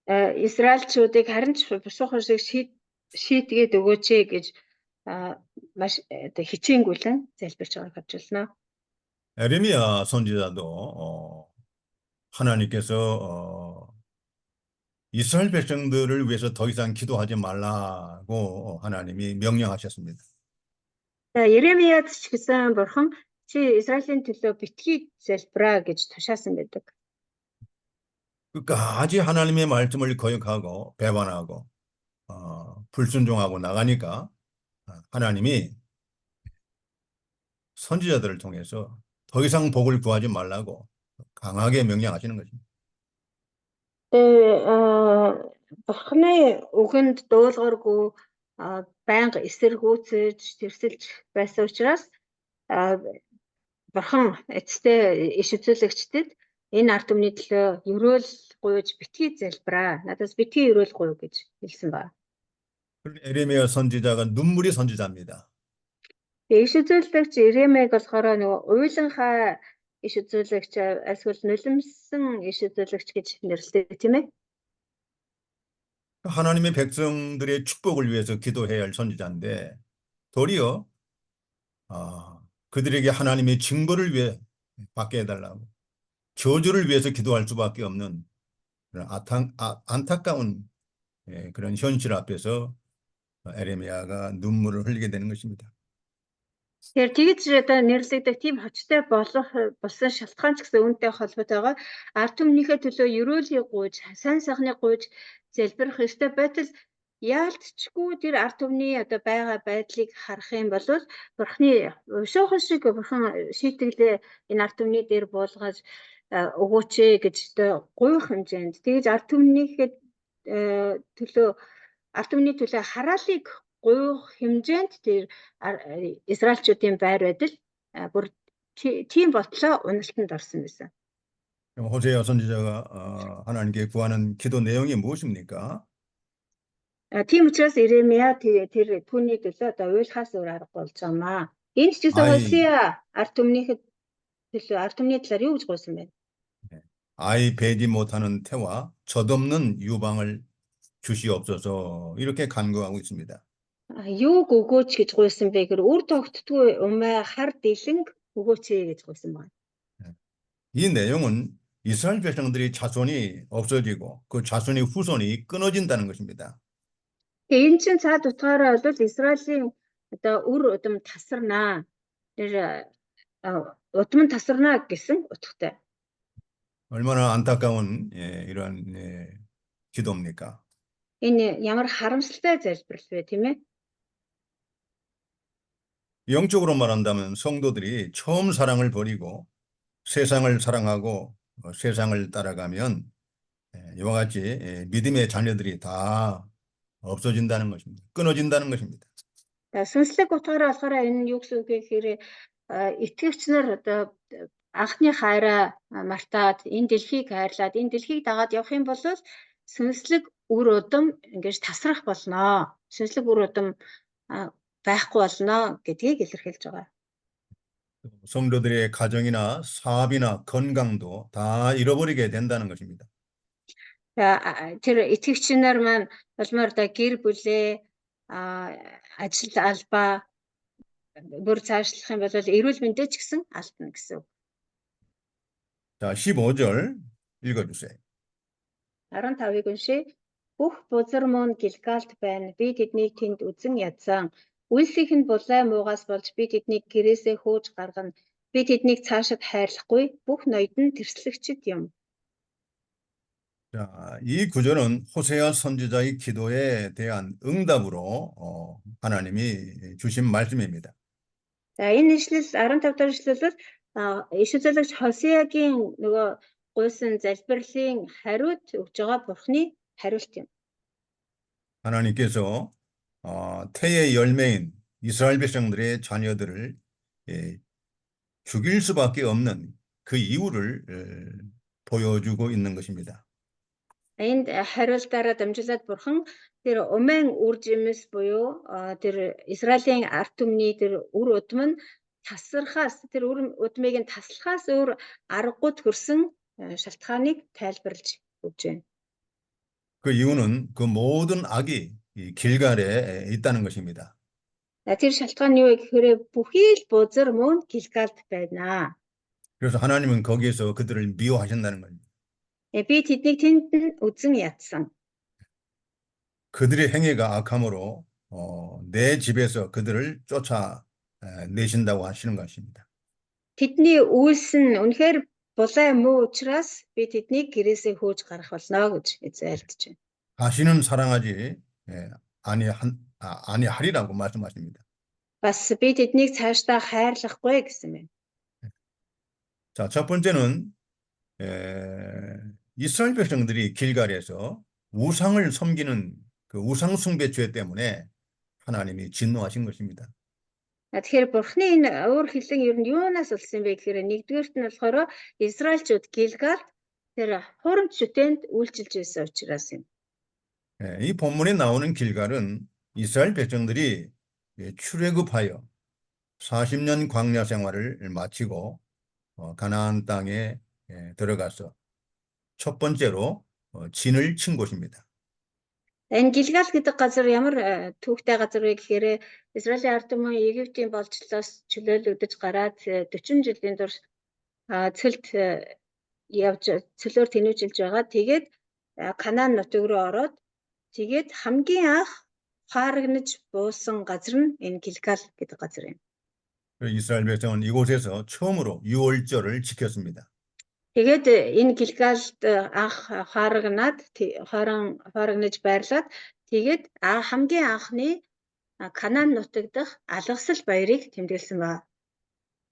Израильчүүдийг харин ч бусуух усыг шийдгээд өгөөч гэж маш хичээнгүйлэн залбирч байгааг харж байна. 에레미야 선지자도 하나님께서 이스라엘 백성들을 위해서 더 이상 기도하지 말라고 하나님이 명령하셨습니다. Еремияд ч гэсэн бурхан чи Израилийн төлөө битгий залбираа гэж тушаасан байдаг. 끝까지 하나님의 말씀을 거역하고 배반하고 불순종하고 나가니까 하나님이 선지자들을 통해서 더 이상 복을 구하지 말라고 강하게 명령하시는 것입니다. Бурханы үгэнд дуулуургүй байнга эсэргүүцэж тэрсэлж байсан учраас бурхан эцэстээ иш үзүүлэгчдэд энэ ард түмний төлөө ерөөл гуйж битгий залбираа. Надаас битгий ерөөл гуй гэж хэлсэн ба. 에레미야 선지자가 눈물이 선지자입니다. Иш үзүүлэгч Иремег болохоор нөгөө уйланхай иш үзүүлэгч эсвэл нулимсан иш үзүүлэгч гэж нэрлэдэг тийм ээ. 하나님의 백성들의 축복을 위해서 기도해야 할 선지자인데 도리어 그들에게 하나님의 징벌을 위해 받게 해달라고 저주를 위해서 기도할 수밖에 없는 그런 안타까운 그런 현실 앞에서 에레미야가 눈물을 흘리게 되는 것입니다. Тэгэхээр тэгж одоо нэрлэгдэх тийм хочтой болох болсон шалтгаан ч гэсэн үүнтэй холбоотойгоор ард түмнийхээ төлөө ерөөлийг гуйж, сайн сайхныг гуйж залбирах ёстой байтал яалтчгүй тэр ард түмний одоо байгаа байдлыг харах юм бол бурхны уушуухан шиг бурхан шийтгэлээ энэ ард түмний дээр буулгаж өгөөч гэж одоо гуйх хэмжээнд тэгж ард түмний төлөө хараалыг гуйх хэмжээнд тэр Израильчүүдийн байр байдал бүр тийм бодлоо уналтанд орсон байсан. 호세아 선지자가 하나님께 구하는 기도 내용이 무엇입니까? Тийм учраас Иремья тэр түүний төлөө одоо уйлахаас өөр арга болж байгаамаа. Энд ч гэсэн Хосеа ард түмний талаар юу гэж гуйсан бэ? 아이 배지 못하는 태와 젖없는 유방을 주시옵소서 이렇게 간구하고 있습니다. Юуг өгөөч гэж гуйсан бэ гэхээр үр тогтдгүй умаа хар дэлэнг өгөөч гэж гуйсан байна. 이 내용은 이스라엘 백성들이 자손이 없어지고 그 자손의 후손이 끊어진다는 것입니다. Энэ чинь цаад утгаараа бол Израилийн одоо үр удам тасарнаа. Тэр удам тасарнаа гэсэн утгатай. 얼마나 안타까운 이러한 기도입니까? Энэ ямар харамсалтай залбирал вэ, тийм ээ? 영적으로 말한다면 성도들이 처음 사랑을 버리고 세상을 사랑하고 세상을 따라가면 이와 같이 믿음의 자녀들이 다 없어진다는 것입니다. 끊어진다는 것입니다. Сүнслэг утгаараа болохоор энэ юу гэсэн үг гэхээр итгэгч нар одоо анхны хайраа мартаад энэ дэлхийг хайрлаад энэ дэлхийг дагаад явах юм бол сүнслэг үр удам ингэж тасрах болно. Сүнслэг үр удам байхгүй болно гэдгийг илэрхийлж байгаа. 성도들의 가정이나 사업이나 건강도 다 잃어버리게 된다는 것입니다. Тэр итгэгч нар маань болмоор да гэр бүлээ ажил албаа бүр цаашлах юм бол эрүүл мэндээ ч гэсэн алдна гэсэн үг. 자, 15절 읽어주세요. 15-ыг уншия. Бүх бузар мөн Гилгалд байна. Би тэднийг тэнд үзэн ядсан. Үйлсийнх нь булай муугаас болж би тэднийг гэрээсээ хөөж гаргана. Би тэднийг цаашид хайрлахгүй. Бүх ноёд нь тэрслэгчд юм. 자, 이 구절은 호세아 선지자의 기도에 대한 응답으로 하나님이 주신 말씀입니다. За энэ ишлэл 15 дахь ишлэл бол иш үзүүлэгч Хосеагийн нөгөө гуйсан залбирлын хариуд өгж байгаа Бурхны хариулт юм. 하나님께서 태의 열매인 이스라엘 백성들의 자녀들을 죽일 수밖에 없는 그 이유를 보여주고 있는 것입니다. Энд хариултаараа дамжуулаад Бурхан тэр умын үр жимс буюу тэр Израилийн ард түмний тэр үр удам нь тасархаас тэр үр удмыг нь таслахаас өөр аргагүй төрсөн шалтгааныг тайлбарлаж өгч байна. 그 이유는 그 모든 악이 이 길갈에 있다는 것입니다. Тэр шалтгаан нь юу вэ гэхээр бүхий л бузар мөн Гилгалд байна. 그래서 하나님은 거기에서 그들을 미워하신다는 겁니다. Би тэднийг тэнд нь үзэн ядсан. 그들의 행위가 악함으로 내 집에서 그들을 쫓아 내신다고 하시는 것입니다. Тэдний үйлс нь үнэхээр булай муу учраас би тэднийг гэрээсээ хөөж гарах болно гэж эзэлдэж байна. 다시는 사랑하지 아니하리라고 말씀하십니다. Бас би тэднийг цаашдаа хайрлахгүй гэсэн байна. 자, 첫 번째는 이스라엘 백성들이 길갈에서 우상을 섬기는 그 우상 숭배 죄 때문에 하나님이 진노하신 것입니다. Тэгэхээр Бурхны энэ өөр хэлэн ер нь юунаас болсон бэ гэхээр нэгдүгээрт нь болохоор Израильчууд Гилгалд тэр хурамч шүтээнд үйлчилж байсан учраас юм. 이 본문에 나오는 길갈은 이스라엘 백성들이 출애굽하여 40년 광야 생활을 마치고 가나안 땅에 들어가서 첫 번째로 진을 친 곳입니다. Энэ Гилгал гэдэг газар ямар түүхтэй газар вэ гэхээр Израилийн ард түмэн Египтийн болжлоос чөлөөлөгдөж гараад 40 жилийн турш цөлд явж цөлөөр тэнүүжилж байгаа. Тэгээд Канаан нутаг руу ороод тэгээд хамгийн анх хаарагнаж буусан газар нь энэ Гилгал гэдэг газар юм. 이스라엘 백성은 이곳에서 처음으로 유월절을 지켰습니다. Тэгээд энэ Гилгалд анх хаарагнаж байрлаад тэгээд хамгийн анхны Канаан нутаг дахь алгасал баярыг тэмдэглэсэн ба.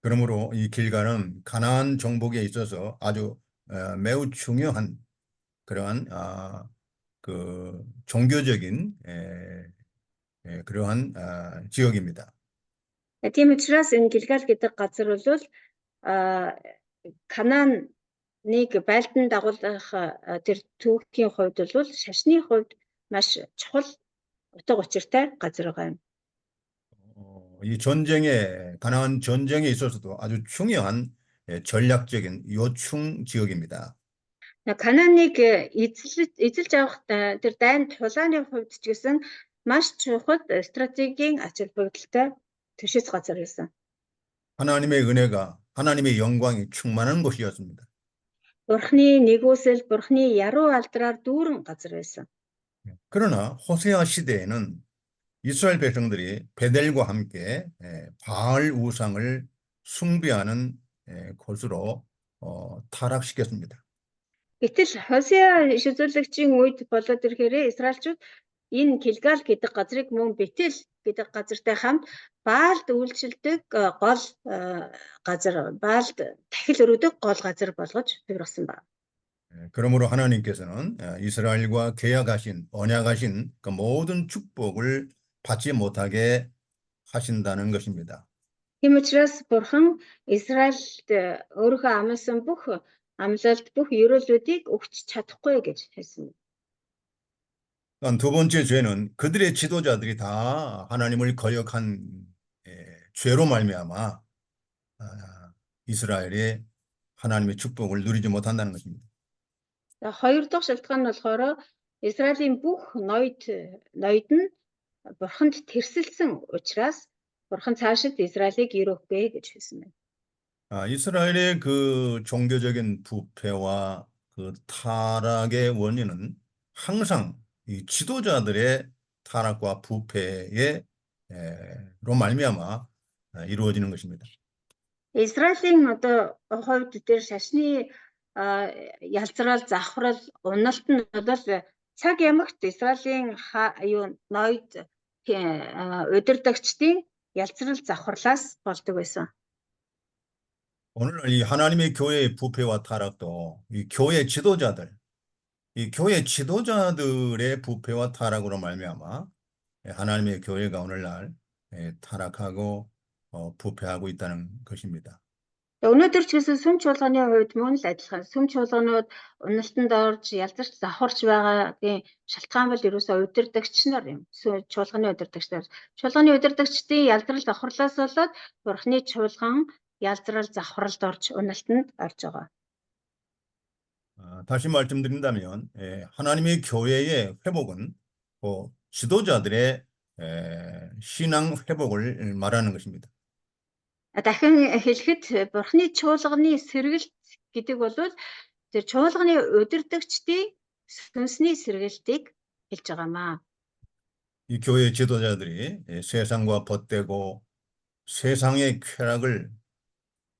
그러므로 이 길갈은 가나안 정복에 있어서 아주 매우 중요한 그러한 그 종교적인 그러한 지역입니다. Тийм учраас энэ Гилгал гэдэг газар бол Канааныг байлдан дагуулах тэр түүхийн хувьд бол шашны хувьд маш чухал утга учиртай газар байгаа юм. 이 가나안 전쟁에 있어서도 아주 중요한 전략적인 요충 지역입니다. Канааныг эзэлж авах тэр дайн тулааны хувьд ч гэсэн маш чухал стратегийн ач холбогдолтой төшөөс газар байсан. 하나님의 은혜가 하나님의 영광이 충만한 곳이었습니다. Бурхны нэгүсэл, Бурхны яруу алдраар дүүрэн газар байсан. 그러나 호세아 시대에는 이스라엘 백성들이 베델과 함께 바알 우상을 숭배하는 곳으로 타락시켰습니다. Гэтэл Хосеа иш үзүүлэгчийн үед болоод ирэхээр Израильчууд энэ Гилгал гэдэг газрыг мөн Бетел гэдэг газартай хамт Баалд үйлчилдэг гол газар, Баалд дахил өргөдөг гол газар болгож төвөрсөн ба. 그러므로 하나님께서는 이스라엘과 계약하신 언약하신 그 모든 축복을 받지 못하게 하신다는 것입니다. Тийм учраас Бурхан Израильд өөрийнхөө амласан бүх амлалт бүх ерөөлүүдийг өгч чадахгүй гэж хэлсэн. 두 번째 죄는 그들의 지도자들이 다 하나님을 거역한 죄로 말미암아 이스라엘이 하나님의 축복을 누리지 못한다는 것입니다. Хоёр дахь шалтгаан нь болохоор Израилийн бүх ноёд нь бурханд тэрсэлсэн учраас бурхан цаашид Израилийг ирэхгүй гэж хэлсэн байна. 이스라엘의 그 종교적인 부패와 그 타락의 원인은 항상 이 지도자들의 타락과 부패에 로 말미암아 이루어지는 것입니다. Израилийн одоо хувьд дээр шашны ялзраал, завхрал, уналт нь бол цаг ямагт Израилийн ноёд удирдагчдын ялзрал завхарлаас болдог байсан. 오늘 이 하나님의 교회의 부패와 타락도 이 교회 지도자들의 부패와 타락으로 말미암아 하나님의 교회가 오늘날 타락하고 부패하고 있다는 것입니다. Өнөөдөр ч гэсэн сүм чуулганы хувьд мөн л адилхан. Сүм чуулганууд уналтанд орж, ялзарч завхарч байгаагийн шалтгаан бол ерөөсөө удирдагч нар юм. Чуулганы удирдагч нар. Чуулганы удирдагчдын ялзрал завхарлаас болоод Бурхны чуулган ялзрал завхралд орж уналтанд орж байгаа. 다시 말씀드린다면 하나님의 교회의 회복은 지도자들의 신앙 회복을 말하는 것입니다. Дахин хэлэхэд Бурхны чуулганы сэргэлт гэдэг бол тэр чуулганы удирдагчдын сүнсний сэргэлтийг хэлж байгаамаа. 이 교회 지도자들이 세상과 벗되고 세상의 쾌락을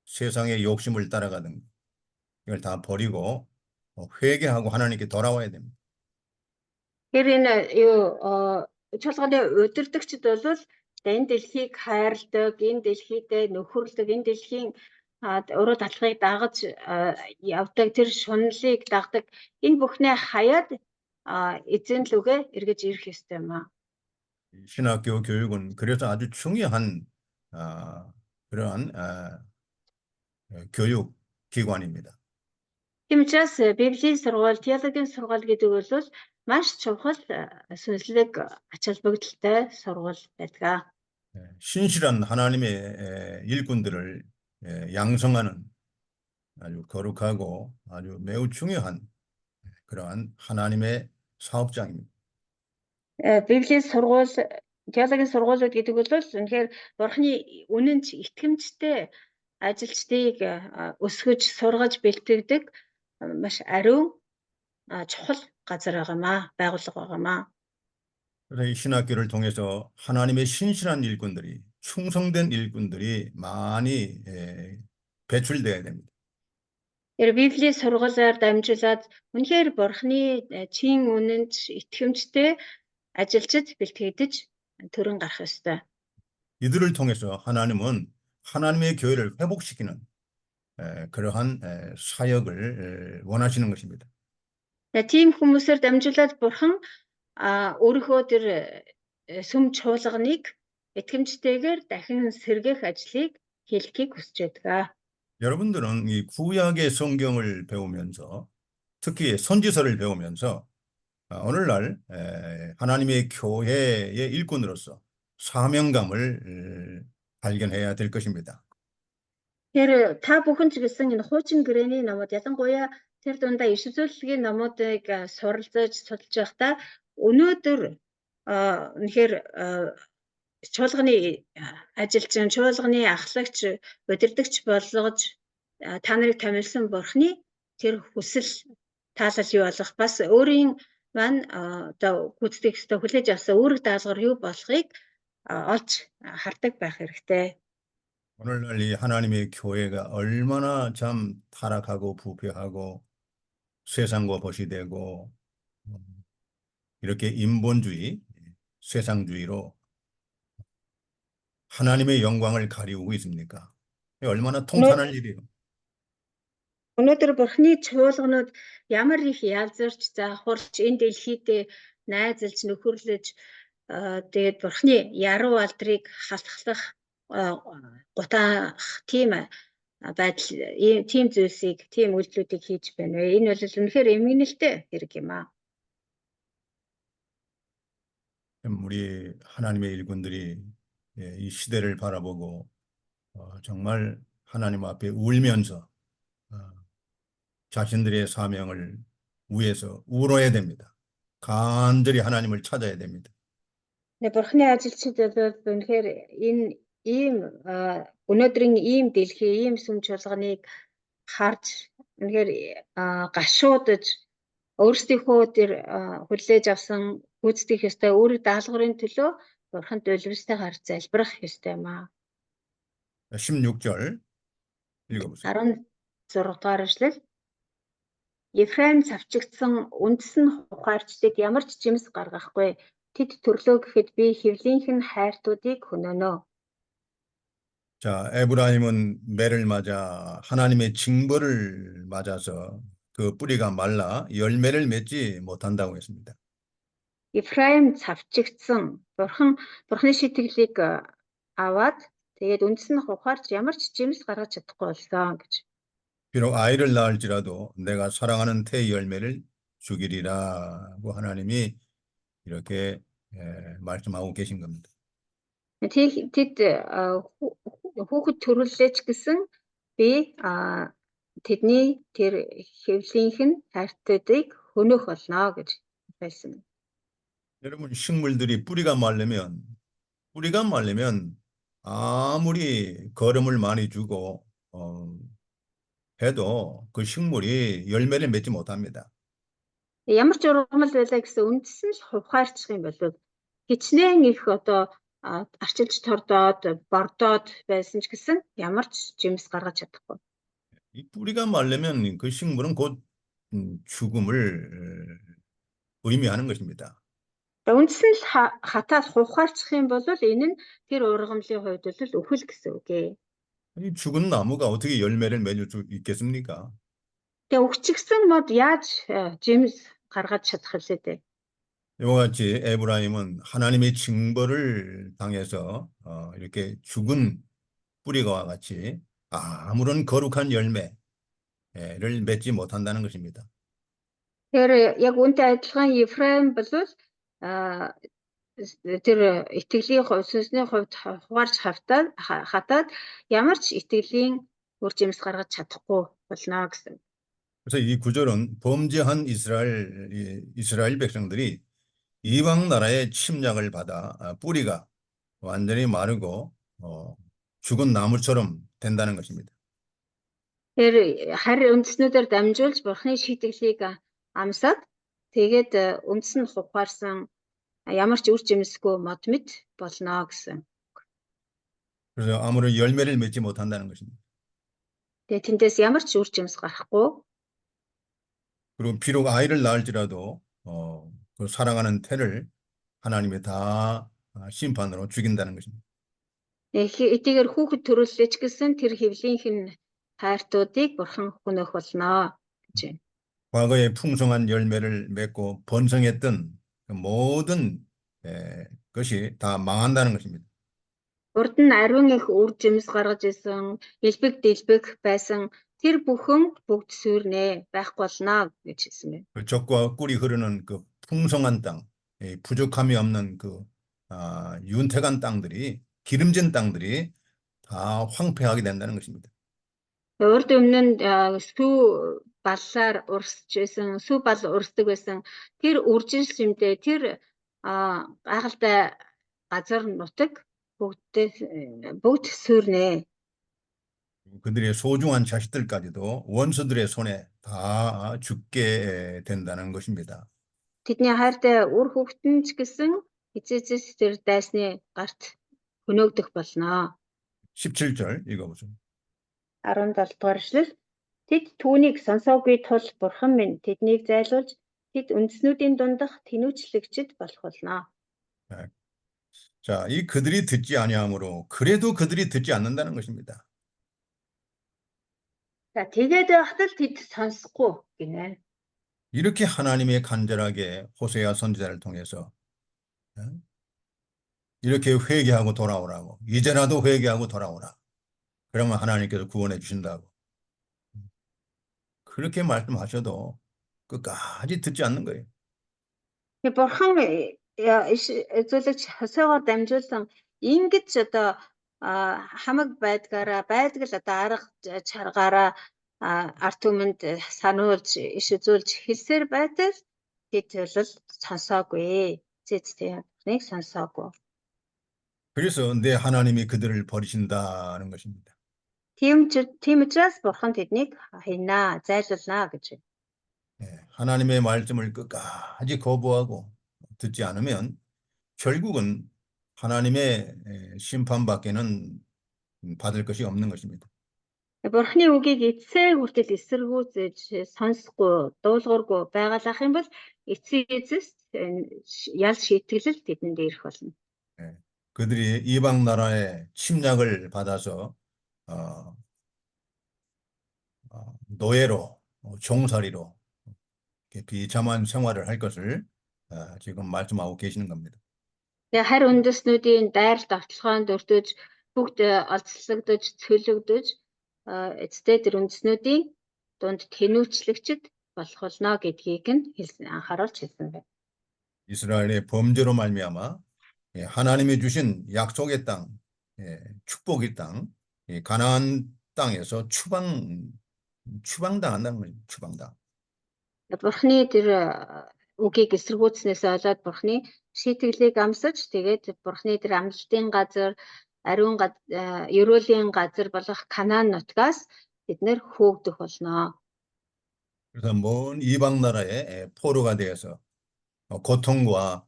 세상의 욕심을 따라가는 이걸 다 버리고 회개하고 하나님께 돌아와야 됩니다. Тэр энэ чуулганы удирдагчд бол энэ дэлхийг хайрладаг, энэ дэлхийдээ нөхөрлөдөг, энэ дэлхийн өрөө талхыг дагаж явдаг, тэр шунлыг дагдаг, энэ бүхнээ хаяад эзэн лүгээ эргэж ирэх ёстой юм аа. 신학교 교육은 그래서 아주 중요한 그러한 교육 기관입니다. Тийм учраас Библийн сургууль, теологийн сургууль гэдэг бол маш чухал сүнслэг ач холбогдолтой сургууль байдаг. 신실한 하나님의 일꾼들을 양성하는 아주 거룩하고 아주 매우 중요한 그러한 하나님의 사업장입니다. Библийн сургууль, теологийн сургуулиуд гэдэг бол үнэхээр Бурхны үнэнч итгэмжтэй ажилчдыг өсгөж, сургаж бэлтгэдэг маш ариун чухал газар байгаамаа, байгууллага байгаамаа. 그래서 이 신학교를 통해서 하나님의 신실한 일꾼들이 충성된 일꾼들이 많이 배출돼야 됩니다. Тэр Библийн сургуулиар дамжуулаад үнэхээр Бурхны чин үнэнч итгэмжтэй ажилчид бэлтгэгдэж төрөн гарах ёстой. 이들을 통해서 하나님은 하나님의 교회를 회복시키는 그러한 사역을 원하시는 것입니다. Тийм хүмүүсээр дамжуулаад Бурхан өөрийнхөө тэр сүм чуулганыг итгэмжтэйгээр дахин сэргээх ажлыг хийхийг хүсэж байдаг. 여러분들은 이 구약의 성경을 배우면서 특히 선지서를 배우면서 오늘날 하나님의 교회의 일꾼으로서 사명감을 발견해야 될 것입니다. Тэр та бүхэн ч гэсэн энэ хуучин гэрээний номууд ялангуяа тэр дундаа иш үзүүлэлтийн номуудыг суралцаж судалж байхдаа өнөөдөр үнэхээр чуулганы ажилчин, чуулганы ахлагч, удирдагч болгож та нарыг томилсон Бурхны тэр хүсэл таалал юу болох бас өөрийн маань одоо гүйцэтгэх ёстой хүлээж авсан үүрэг даалгавар юу болохыг олж хардаг байх хэрэгтэй. 오늘날 이 하나님의 교회가 얼마나 참 타락하고 부패하고 세상과 벗이되고 이렇게 인본주의, 세상주의로 하나님의 영광을 가리우고 있습니까? 얼마나 통탄할 일이에요. Өнөөдөр Бурхны чуулганууд ямар их ялзарч, заахурч, энэ дэлхийдээ найзалж, нөхөрлөж тэгээд Бурхны яруу алдрыг халтах гутаах тийм байдал, тийм зүйлсийг, тийм үйлдэлүүдийг хийж байна вэ? Энэ бол үнэхээр эмгэнэлтэй хэрэг юм аа. 우리 하나님의 일꾼들이 이 시대를 바라보고 정말 하나님 앞에 울면서 자신들의 사명을 위해서 울어야 됩니다. 간절히 하나님을 찾아야 됩니다. Бурхны ажилчид бол үнэхээр энэ ийм өнөөдрийн ийм дэлхий, ийм сүм чуулганыг харж үнэхээр гашуудж өөрсдийнхөө тэр хүлээж авсан гүйцэтгэх ёстой үүрэг даалгаврын төлөө Бурханд улиралтай гарч залбирах ёстой юм аа. 16절 읽어보세요. 16 дугаар эшлэл. Ефраим цавчигдсан үндэс нь ухаарчдад ямар ч жимс гаргахгүй. Тэд төрлөө гэхэд би хэвлийнх нь хайртуудыг хөнөөнө. 자, 에브라임은 매를 맞아 하나님의 징벌을 맞아서 그 뿌리가 말라 열매를 맺지 못한다고 했습니다. Ефраим цавчигдсан бурхны шитгэлийг аваад тэгээд үндэс нь ухаарч ямар ч жимс гаргаж чадахгүй болсон гэж. 비록 아이를 낳을지라도 내가 사랑하는 태의 열매를 주기리라고 하나님이 이렇게 말씀하고 계신 겁니다. Тэд хүүхэд төрүүллээч гэсэн би тэдний тэр хэвлийнх нь хайртуудыг хөнөөх болно гэж байсан. 여러분, 식물들이 뿌리가 마르면 아무리 거름을 많이 주고 해도 그 식물이 열매를 맺지 못합니다. Ямар ч ургамал байлаа гэсэн үндэс нь л хувхаарчих юм бол хичнээн их одоо арчилж тордоод бордоод байсан ч гэсэн ямар ч жимс гаргаж чадахгүй. 이 뿌리가 마르면 그 식물은 곧 죽음을 의미하는 것입니다. Үндэс нь хатаад хувхаарчих юм бол энэ нь тэр ургамлын хувьд бол өхөл гэсэн үг ээ. 이 죽은 나무가 어떻게 열매를 맺을 수 있겠습니까? Тэгээ өвчихсэн мод яаж жимс гаргаж чадах вэ дээ? 이와 같이 에브라임은 하나님의 징벌을 당해서 이렇게 죽은 뿌리와 같이 아무런 거룩한 열매를 맺지 못한다는 것입니다. Тэр яг үүнтэй адилхан Ефраим бол тэр итгэлийн хувь сүнсний хувьд хуваарч хатаад ямар ч итгэлийн үр жимс гаргаж чадахгүй болно гэсэн. 그래서 이 구절은 범죄한 이스라엘 백성들이 이방 나라의 침략을 받아 뿌리가 완전히 마르고 죽은 나무처럼 된다는 것입니다. Тэр харь үндэснүүдээр дамжуулж Бурхны шийтгэлийг амсаад тэгээд үндэс нь хуваарсан ямар ч үр жимсгүй мод мэд болно гэсэн. 그래서 아무런 열매를 맺지 못한다는 것입니다. Тэгээд тэндээс ямар ч үр жимс гарахгүй. 그리고 비록 아이를 낳을지라도 그 사랑하는 태를 하나님이 다 심판으로 죽인다는 것입니다. Эдгээр хүүхэд төрүүллээч гэсэн тэр хэвлийнх нь хайртуудыг Бурхан хөнөөх болно гэж. 과거에 풍성한 열매를 맺고 번성했던 그 모든 것이 다 망한다는 것입니다. Урд нь ариун их үр жимс гаргаж исэн, элбэг дэлбэг байсан тэр бүхэн бүгд сүрнэ, байхгүй болно гэж хэлсэн байна. 그 젖과 꿀이 흐르는 그 풍성한 땅, 부족함이 없는 그 윤택한 땅들이 기름진 땅들이 다 황폐하게 된다는 것입니다. Урд өмнө нь сүү баллаар урсж байсан, сүү бал урсдаг байсан тэр үржилсэмдээ тэр гайхалтай газар нутаг бүгд сүрнэ. 그들의 소중한 자식들까지도 원수들의 손에 다 죽게 된다는 것입니다. Тэдний хайртай үр хүүхдэн ч гэсэн эцээсээс тэр дайсны гарт хөнөөгдөх болно. 17절 읽어보세요. 17 дугаар эшлэл. Тэд түүнийг сонсоогүй тул Бурхан минь тэднийг зайлуулж тэд үндэснүүдийн дундах тэнүүчлэгчд болох болно. 자, 이 그들이 듣지 아니하므로 그래도 그들이 듣지 않는다는 것입니다. За тэгээд байхдаа тэд сонсохгүй гинэ. 이렇게 하나님의 간절하게 호세아 선지자를 통해서 이렇게 회개하고 돌아오라고, 이제라도 회개하고 돌아오라. 그러면 하나님께서 구원해 주신다고. 그렇게 말씀하셔도 끝까지 듣지 않는 거예요. Бурхан зөвлөгч Хосеогоор дамжуулсан ингэж одоо хамаг байдгаараа байдаг л одоо арга чаргаараа арт түмэнд сануулж иш үзүүлж хэлсээр байтал тэд бол сонсоогүй. Эцэстээ бурхныг сонсоогүй. 그래서 내 하나님이 그들을 버리신다는 것입니다. Тийм учраас бурхан тэднийг хийнаа, зайлуулнаа гэж байна. 하나님의 말씀을 끝까지 거부하고 듣지 않으면 결국은 하나님의 심판밖에는 받을 것이 없는 것입니다. Бурхны үгийг эцсээ хүртэл эсэргүүцэж сонсохгүй, дуулуургүй байгалах юм бол эцсийн эцэст ял шийтгэлэл тэдэнд ирэх болно. 그들이 이방 나라의 침략을 받아서 어, 노예로, 종살이로 이렇게 비참한 생활을 할 것을 지금 말씀하고 계시는 겁니다. Тэгээ харь үндэснүүдийн дайралт автлахаанд өртөж бүгд олзлогдож, цөлөгдөж эцтэй тэр үндэснүүдийн дунд тэнүүчлэгчд болох болно гэдгийг нь анхааруулж хэлсэн байна. 이스라엘의 범죄로 말미암아 하나님이 주신 약속의 땅, 축복의 땅, 가나안 땅에서 추방당한다는 거예요. 추방당. Бурхны тэр үгийг эсэргүүцснээс болоод бурхны шийтгэлийг амсаж тэгээд бурхны тэр амлалтын газар, ариун ерөөлийн газар болох Канаан нутгаас бид нэр хөөгдөх болно. 그래서 먼 이방 나라의 포로가 되어서 고통과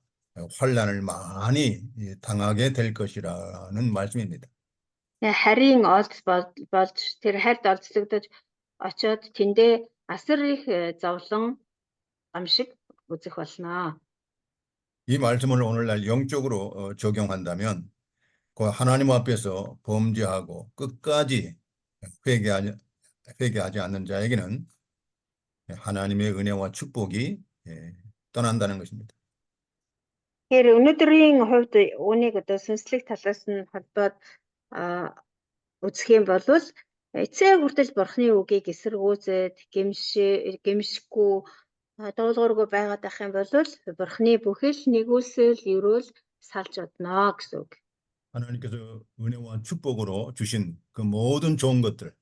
환란을 많이 당하게 될 것이라는 말씀입니다. Харийн болж тэр харьд олзлогдож очоод тэндээ асар их зовлон амшиг үзэх болно. 이 말씀을 오늘날 영적으로 적용한다면 그 하나님 앞에서 범죄하고 끝까지 회개하지 않는 자에게는 하나님의 은혜와 축복이 떠난다는 것입니다. Тэгэхээр өнөөдрийн хувьд үүнийг одоо сүнслэг талаас нь холбоод үзэх юм бол эцээ хүртэл бурхны үгийг эсэргүүцээд гэмшихгүй дуулуургүй байгаад ах юм бол бурхны бүхэл нэгүүлсэл ерөөл салж одно гэсэн үг. 하나님께서 은혜와 축복으로 주신 그 모든 좋은 것들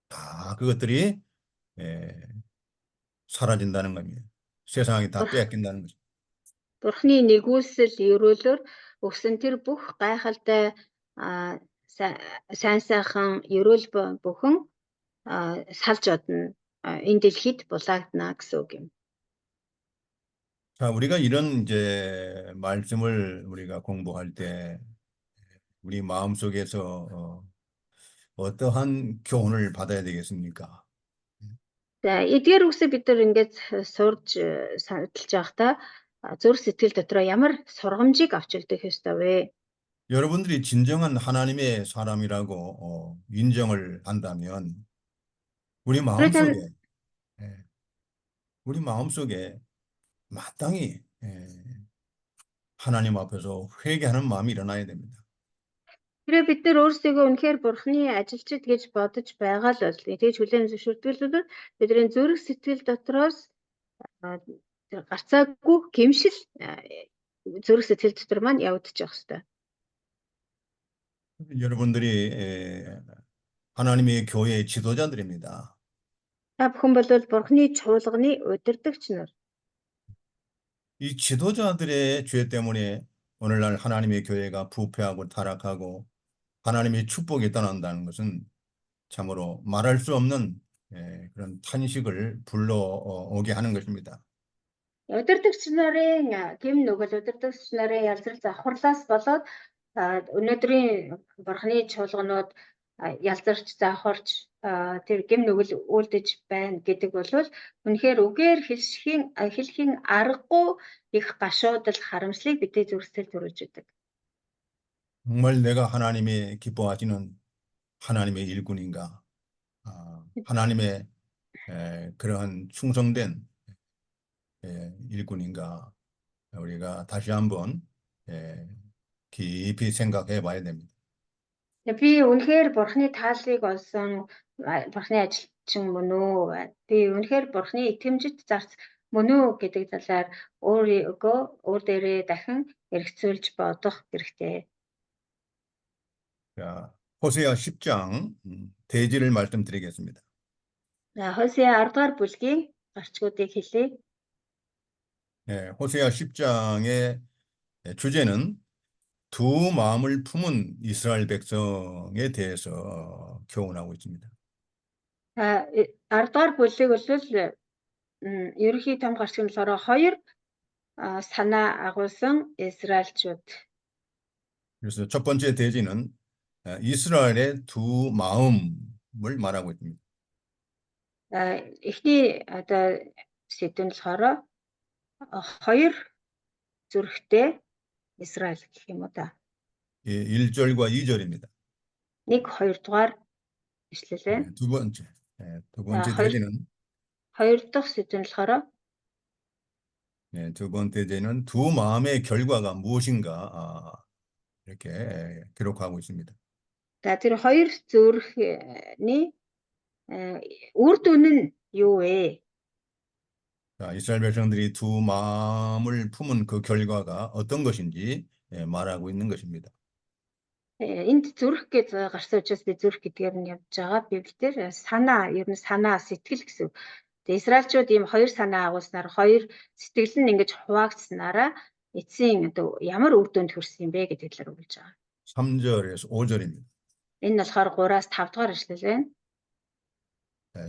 다 그것들이 사라진다는 겁니다. 세상이 다 빼앗긴다는 것입니다. Бурхны нэгүүлсэл ерөөлөөр өгсөн тэр бүх гайхалтай сайн сайхан ерөөл бүхэн салж одно. Энэ дэлхийд булаагдана гэсэн үг юм. 자, 우리가 이런 이제 말씀을 우리가 공부할 때 우리 마음속에서 어떠한 교훈을 받아야 되겠습니까? За эдгээр үгсээ бид нар ингээд сурж санагдalж байхдаа зүрх сэтгэл дотроо ямар сургамжийг авч үлдэх ёстой вэ? 여러분들이 진정한 하나님의 사람이라고 인정을 한다면 우리 마음속에 마땅히 하나님 앞에서 회개하는 마음이 일어나야 됩니다. Тэгэхээр бид нар өөрсдөө үнэхээр бурхны ажилчид гэж бодож байгаа л бол тэгж хүлээн зөвшөөрдөг л бидний зүрх сэтгэл дотроос тэр гарцаагүй гэмшил зүрх сэтгэл дотор маань явагдаж явах ёстой. 여러분들이 하나님의 교회의 지도자들입니다. Та бүхэн бол бурхны чуулганы удирдагч нар. 이 지도자들의 죄 때문에 오늘날 하나님의 교회가 부패하고 타락하고 하나님의 축복이 떠난다는 것은 참으로 말할 수 없는 그런 탄식을 불러오게 하는 것입니다. Удирдагч нарын гэм нүгэл удирдагч нарын ялзрал завхарлаас болоод өнөөдрийн бурхны чуулганууд ялзарч завхарч тэр гэм нүгэл үлдэж байна гэдэг бол үнэхээр үгээр хэлхийн аргагүй их гашуудал харамслыг бидний зүрх сэтгэл төрүүлж өгдөг. 정말 내가 하나님이 기뻐하시는 하나님의 일꾼인가? 하나님의 그러한 충성된 일꾼인가? 우리가 다시 한번 깊이 생각해 봐야 됩니다. Би үнэхээр бурхны тааллыг олсон бурхны ажилчин мөн үү? Би үнэхээр бурхны итгэмжит зарц мөн үү гэдэг талаар өөрийгөө өөр дээрээ дахин эргцүүлж бодох хэрэгтэй. 자, 호세아 10장 대지를 말씀드리겠습니다. За 호세아 10-р бүлгийн гарчгуудыг хэлье. 호세아 10장의 주제는 두 마음을 품은 이스라엘 백성에 대해서 교훈하고 있습니다. За 10-р бүлэг бол ерөнхий том гарчиг нь болохоор хоёр санаа агуулсан Израильчууд. 그래서 첫 번째 대지는 이스라엘의 두 마음을 말하고 있습니다. Эхний сэдв нь болохоор хоёр зүрхтэй Израиль гэх юм уу та. 1절과 2절입니다. 1, 2 дугаар ишлэл байна. 두 번째 대지는 хоёр дахь сэдв нь болохоор 두 번째 대지는 두 마음의 결과가 무엇인가 이렇게 기록하고 있습니다. за тэр хоёр зүрхний үр дүн нь юу вэ? 자, 이스라엘 백성들이 두 마음을 품은 그 결과가 어떤 것인지 말하고 있는 것입니다. Энд зүрх гэж гарсан учраас би зүрх гэдгээр нь явж байгаа. Библиэлд санаа, ер нь санаа, сэтгэл гэсэн. Тэгээ Израильчууд ийм хоёр санаа агуулснаар хоёр сэтгэл нь ингэж хуваагдсанараа эцсийн ямар үр дүнд хүрсэн юм бэ гэдэг талаар өгүүлж байгаа. 3절에서 5절입니다. Энэ нь болохоор 3-аас 5 дугаар ишлэл байна.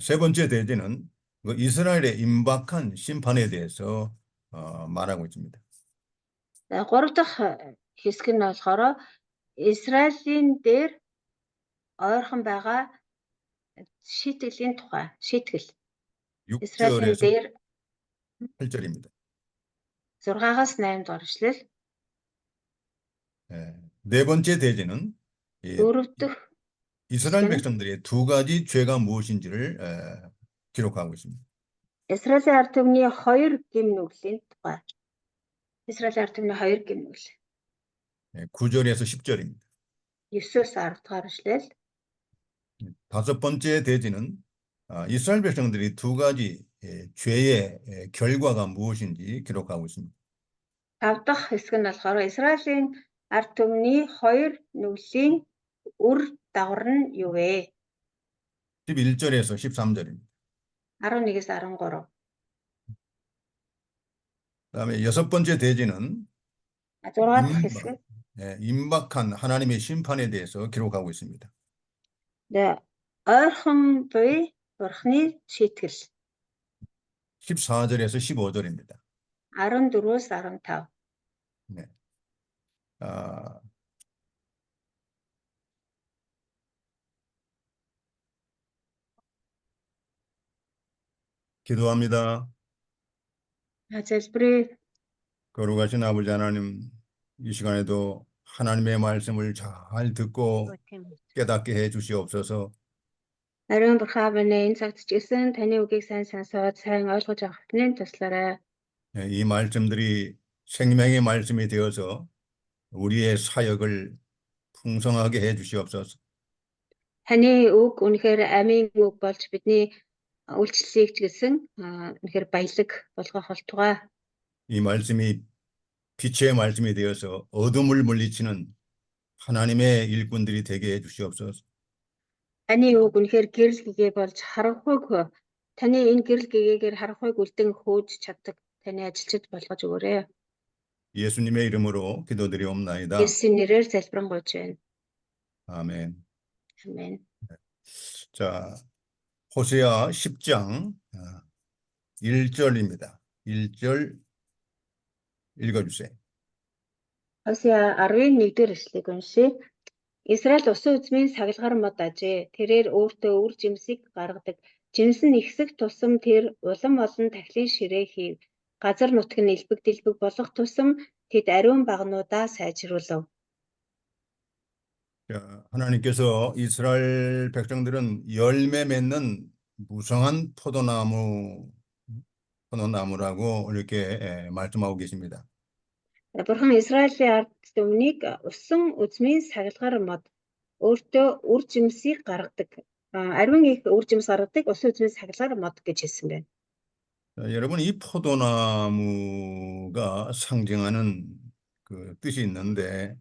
세 번째 대지는 그 이스라엘의 임박한 심판에 대해서 말하고 있습니다. 3 дахь хэсэг нь болохоор Израилийн дээр ойрхон байгаа шийтгэлийн тухай, шийтгэл. Израилийн 6절에서 дээр 8절입니다. 6-аас 8 дугаар ишлэл. 네 번째 대지는 Дөрөв дэх 이스라엘 백성들의 두 가지 죄가 무엇인지를 기록하고 있습니다. Израилийн ард түмний хоёр гэм нүглийн тухай. Израилийн ард түмний хоёр гэм нүгэл. 9절에서 10절입니다. 9-өөс 10 дугаар ишлэл. 다섯 번째 대지는 이스라엘 백성들이 두 가지 죄의 결과가 무엇인지 기록하고 있습니다. 5 дахь хэсэг нь болохоор Израилийн ард түмний хоёр нүглийн үр дагавар нь юу вэ? 11절에서 13절입니다. 11-ээс 13. 그다음에 여섯 번째 대지는 6 дахь хэсэг. 임박한 하나님의 심판에 대해서 기록하고 있습니다. 네. ойрхон буй бурхны шийтгэл. 14절에서 15절입니다. 14-өөс 15. 네. 기도합니다. залбирая. 거룩하신 아버지 하나님, 이 시간에도 하나님의 말씀을 잘 듣고 깨닫게 해 주시옵소서. Ариун бурхан минь энэ цагт ч гэсэн таны үгийг сайн сонсоод сайн ойлгож авахт нь туслаарай. 이 말씀들이 생명의 말씀이 되어서 우리의 사역을 풍성하게 해 주시옵소서. Таны үг үнэхээр амийн үг болж бидний үйлчлэлийг ч гэсэн үнэхээр баялаг болгох болтугай. 이 말씀이 빛의 말씀이 되어서 어둠을 물리치는 하나님의 일꾼들이 되게 해 주시옵소서. Таны үг үнэхээр гэрэл гэгээ болж харанхуйг таны энэ гэрэл гэгээгээр харанхуйг үлдэн хөөж чаддаг таны ажилчид болгож өгөөрэй. 예수님의 이름으로 기도드리옵나이다. Есүсийн нэрээр залбирanгуйч байна. 아멘. 아멘. 자, 호세아 10장 1절입니다. 1절 읽어주세요. Хосea 11-р эшлэгийг уншия. Израиль усан үзмийн сагалгаар мод ажээ. Тэрээр өөртөө үр жимсийг гаргадаг. Жимс нь ихсэх тусам тэр улам олон тахилын ширээ хийв. Газар нутг нь элбэг дэлбэг болох тусам тэд ариун багнуудаа сайжруулав. 자, 하나님께서 이스라엘 백성들은 열매 맺는 무성한 포도나무라고 이렇게 말씀하고 계십니다. Бурхан Израилийн ард түмнийг усан үзмийн сагалгаар мод өөртөө үр жимсийг гаргадаг. Ариун их үр жимс гаргадаг усан үзмийн сагалгаар мод гэж хэлсэн байна. 자, 여러분, 이 포도나무가 상징하는 그 뜻이 있는데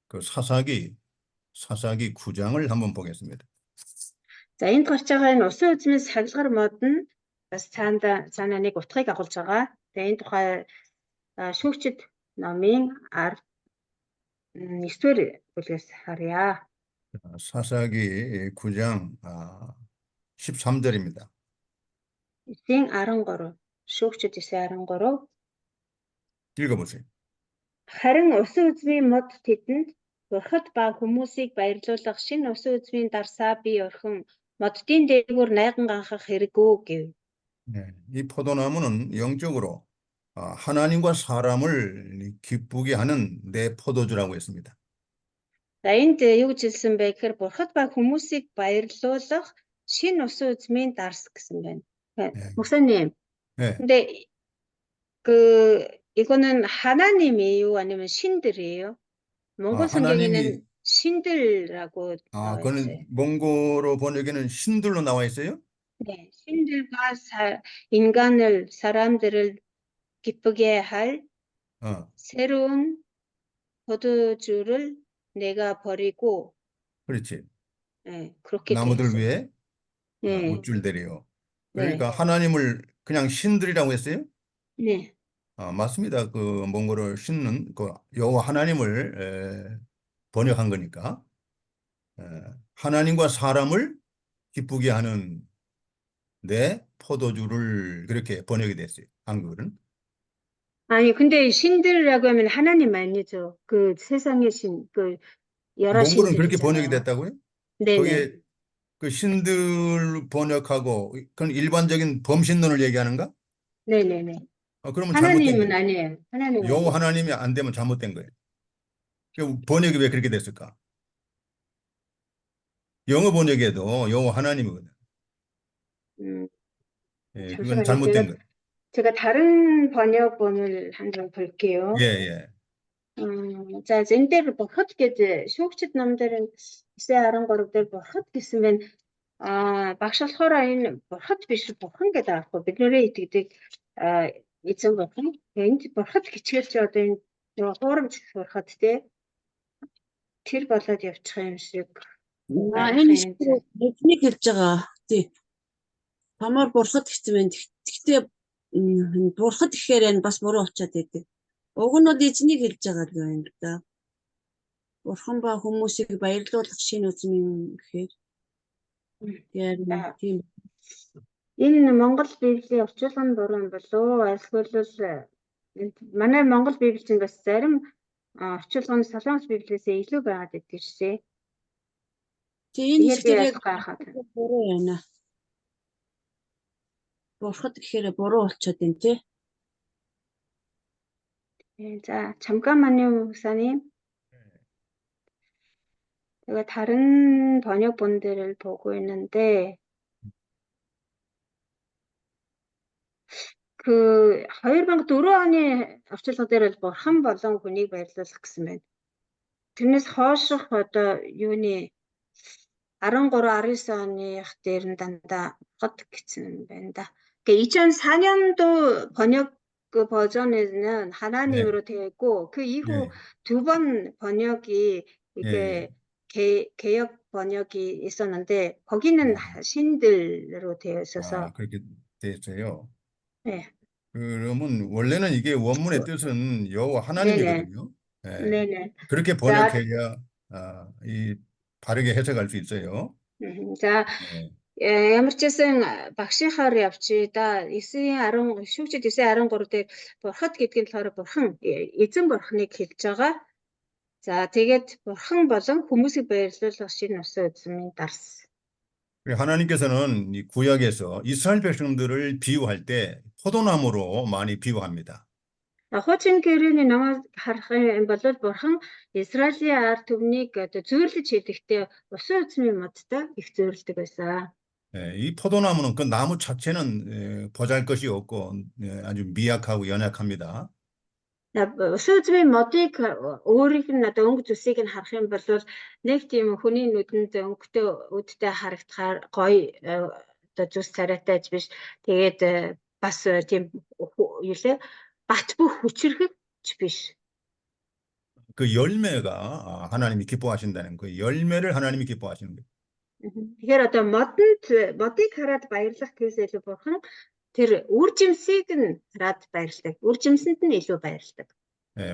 그 사사기 9장을 한번 보겠습니다. За энд гарч байгаа энэ усан үзмийн сахилгар мод нь бас цаана нэг утгыг агуулж байгаа. Тэгээ энэ тухай шүүгчд номын 9-р бүлгээс харъя. 사사기 9장 13절입니다. 9:13. Шүүгчд 9:13. 읽어보세요. Харин усан үзмийн мод тэдэнд бурхад ба хүмүүсийг баярлуулах шинэ усан үзмийн дарсаа би орхин моддын дээгүүр найган ганхах хэрэггүй гэв. 네, 이 포도나무는 영적으로 하나님과 사람을 기쁘게 하는 내 포도주라고 했습니다. За энд юу гэж хэлсэн бэ гэхээр бурхад ба хүмүүсийг баярлуулах шинэ усан үзмийн дарс гэсэн байна. 네, 목사님, 네. 근데 이거는 하나님이에요? 아니면 신들이에요? 몽골 성경에는 하나님이 신들이라고 나와 그거는 있어요. 몽고로 번역에는 신들로 나와 있어요? 네, 신들과 인간을, 사람들을 기쁘게 할 어, 새로운 포도주를 내가 버리고, 그렇지. 네, 그렇게 돼 나무들 있어요. 위에 네, 물줄들이요. 네, 그러니까 하나님을 그냥 신들이라고 했어요? 네. 맞습니다. 그 몽고로 신은 그 여호와 하나님을 번역한 거니까 에, 하나님과 사람을 기쁘게 하는 내 포도주를 그렇게 번역이 됐어요. 한글은. 아니, 근데 신들이라고 하면 하나님 아니죠. 그 세상의 신, 그 여러 몽골은 신들 그렇게 번역이 있잖아요. 됐다고요? 네네. 거기에 그 신들 번역하고 그건 일반적인 범신론을 얘기하는가? 네네네. 그러면 잘못된 하나님은 거예요. 아니에요. 하나님 여호와 아니에요. 하나님이 안 되면 잘못된 거예요. 그 번역이 왜 그렇게 됐을까? 영어 번역에도 여호와 하나님이거든. 예, 그건 잠시만요. 잘못된 거예요. 제가 다른 번역본을 한번 볼게요. 예, 예. За энэ дээр бурхад гэж шүүгчд ном дээр 9:13 дээр бурхад гэсэн байна. Багш болохоор энэ бурхад биш бурхан гэдэг аахгүй биднэрээ итгэдэг эзэн бурхан. Энд бурхад гिचгэлж одоо энэ хуурамч бурхад тэр болоод явчих юм шиг. Энэ эзнийг хэлж байгаа. Тий. Тамаар бурхад гэсэн байна. Гэхдээ бурхад гэхээр энэ бас буруу болчиход байдаг. Уг нь бол эзнийг хэлж байгаа л байна л да. Бурхан ба хүмүүсийг баярлуулах шинэ үзмийн гэхээр тийм. Энэ Монгол Библийн орчуулга нь буруу юм болов уу? Эсвэл манай Монгол Библиэнд бас зарим орчуулга нь Солонгос Библиэсээ илүү байгаад байдаг шээ. Тийм энэ Тэгэхээр хэсгээр буруу байна. Бурхад гэхээр буруу болчиход байна тий. За, 잠깐만요, 목사님. 제가 다른 번역본들을 보고 있는데, 그 2004 оны орчуулга дээр бол бурхан болон хүнийг баярлуулах гэсэн байна. Тэрнээс хойших одоо юуны 13-19 оных дээр нь дандаа бурхад гэсэн байна да. 그러니까 2004년도 번역 그 버전에는 하나님으로 되어 있고 그 이후 두 번 번역이 이게 개역 번역이 있었는데 거기는 신들로 되어 있어서 그렇게 됐어요. 네. 그러면 원래는 이게 원문의 뜻은 여호와 하나님이거든요. 네네. 그렇게 번역해야 이 바르게 해석할 수 있어요. 자, ямар ч байсан багшийнхаар явчих да 9:10 шүүгчд 9:13 дээр бурхад гэдэг нь болохоор бурхан эзэн бурханыг хэлж байгаа. За тэгээд бурхан болон хүмүүсийг баярлуулах шинэ усан үзмийн дарс. 하나님께서는 이 구약에서 이스라엘 백성들을 비유할 때 포도나무로 많이 비유합니다. Хуучин гэрээний намайг харах юм бол бурхан Израилийн ард түмнийг одоо зөөрлөж хийхдээ усан үзмийн модтой их зөөрлөдөг байсан. 이 포도나무는 그 나무 자체는 보잘것이 없고 아주 미약하고 연약합니다. Усан үзмийн модыг өөрийнх нь одоо өнгө зүсийг нь харах юм бол нэг тийм хүний нүдэнд өнгөтэй үдтэй харагдахаар гоё одоо зүс царайтай биш. Тэгээд бас тийм юу лээ бат бөх хүчрхэгч биш. 그 열매가 하나님이 기뻐하신다는 그 열매를 하나님이 기뻐하시는 거예요. Тэгэхээр одоо модыг хараад баярлах гэхээс илүү бурхан тэр үр жимсийг нь хараад баярлдаг. үр жимсэнд нь илүү баярлдаг.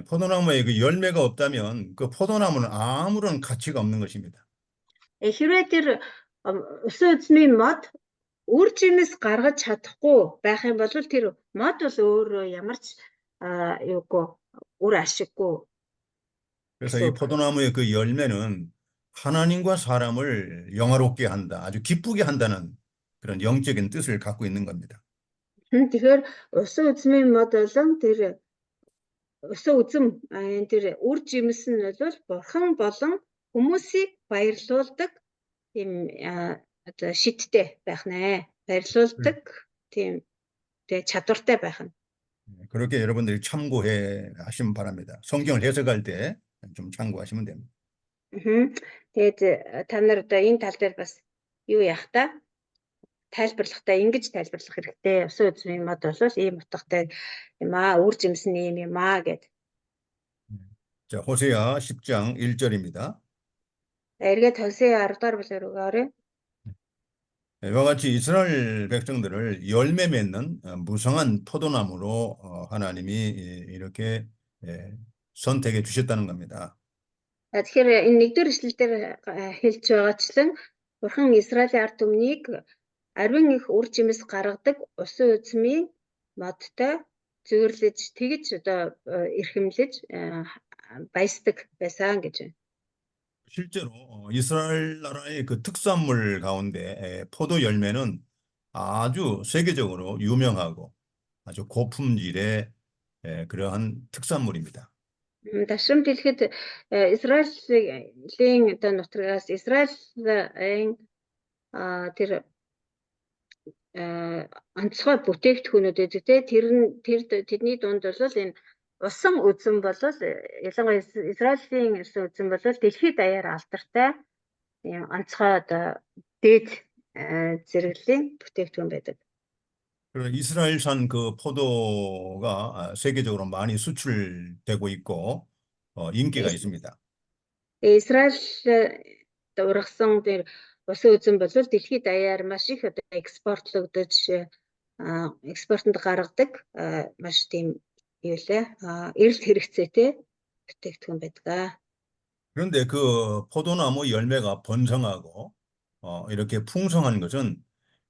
포도나무에 그 열매가 없다면 그 포도나무는 아무런 가치가 없는 것입니다. Хэрвээ тэр өсөн үзмийн мод үр жимс гаргаж чадахгүй байх юм бол тэр мод бол өөрөө ямар ч юугүй үр ашиггүй. 그래서 이 포도나무의 그 열매는 하나님과 사람을 영화롭게 한다, 아주 기쁘게 한다는 그런 영적인 뜻을 갖고 있는 겁니다. Тэгэхээр өсөн үзмийн мод болон тэр өсөн үзм тэр үр жимс нь бол бурхан болон хүмүүсийг баярлуулдаг тийм одоо шидтэй байх нэ. баярлуулдаг тийм чадвартай байх нь. 그렇게 여러분들이 참고해 하시면 바랍니다. 성경을 해석할 때 좀 참고하시면 됩니다. Тэгээд та нар одоо энэ тал дээр бас юу яах та? тайлбарлахдаа ингэж тайлбарлах хэрэгтэй. Өсөн үзмийн мод бол ийм утгатай юм аа, үр жимс нь ийм юм аа гэд. 자, 호세아 10장 1절입니다. эргээд Хосея 10 дугаар бүлгээр өгөөрэй. 이와 같이 이스라엘 백성들을 열매 맺는 무성한 포도나무로 하나님이 이렇게 선택해 주셨다는 겁니다. Тэгэхээр энэ нэгдүгээр ишлэлээр хэлж байгаачлан Бурхан Израилийн ард түмнийг ариун их үр жимс гаргадаг усан үзмийн модтой зөөрлөж тэгж одоо эрхэмлэж баясдаг байсан гэж байна. 실제로 이스라엘 나라의 그 특산물 가운데 포도 열매는 아주 세계적으로 유명하고 아주 고품질의 그러한 특산물입니다. Дашрам дэлхэд Израилийн одоо нутгаас Израилийн тэр онцгой бүтээгдэхүүнүүд гэдэг тэдний дунд бол энэ усан үзэм бол ялангуяа Израилийн усан үзэм бол дэлхийд даяар алдартай онцгой одоо дээд зэрэглэлийн бүтээгдэхүүн байдаг. 그리고 이스라엘산 그 포도가 세계적으로 많이 수출되고 있고 인기가 있습니다. Израиль ургасан тэр усан үзэм бол дэлхийд даяар маш их одоо экспортлогдож экспортод гаргадаг маш тийм юу лээ эрэлт хэрэгцээтэй бүтээгдэхүүн байдаг. 그런데 그 포도나무 열매가 번성하고 이렇게 풍성한 것은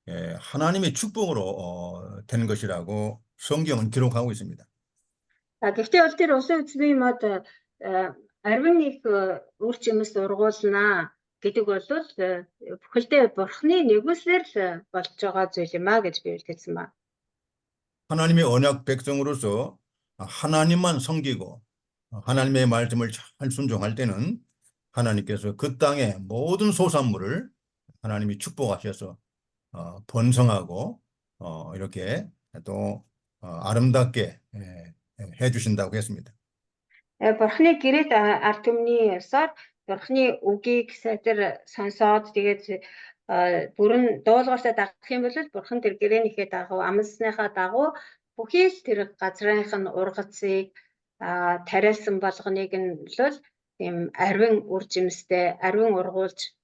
하나님의 축복으로 된 것이라고 성경은 기록하고 있습니다. Гэхдээ бол тэр усан үзмийн мод ариун их үр жимс ургуулна гэдэг бол бүхэлдээ бурхны нэгүслэр л болж байгаа зүйл юм а гэж би хэлсэн ба. 하나님의 언약 백성으로서 하나님만 섬기고 하나님의 말씀을 잘 순종할 때는 하나님께서 그 땅의 모든 소산물을 하나님이 축복하셔서 번성하고 이렇게 또 아름답게 해주신다고 했습니다. Бурхны гэрээд ард түмний ёсоор бурхны үгийг сайтар сонсоод тэгээд бүрэн дуулууртаа дагах юм бол бурхан тэр гэрээнийхээ дагуу амлсныхаа дагуу бүхий л тэр газрынх нь ургацыг тариалсан болгоныг нь бол тийм ариун үр жимстэй ариун ургуулж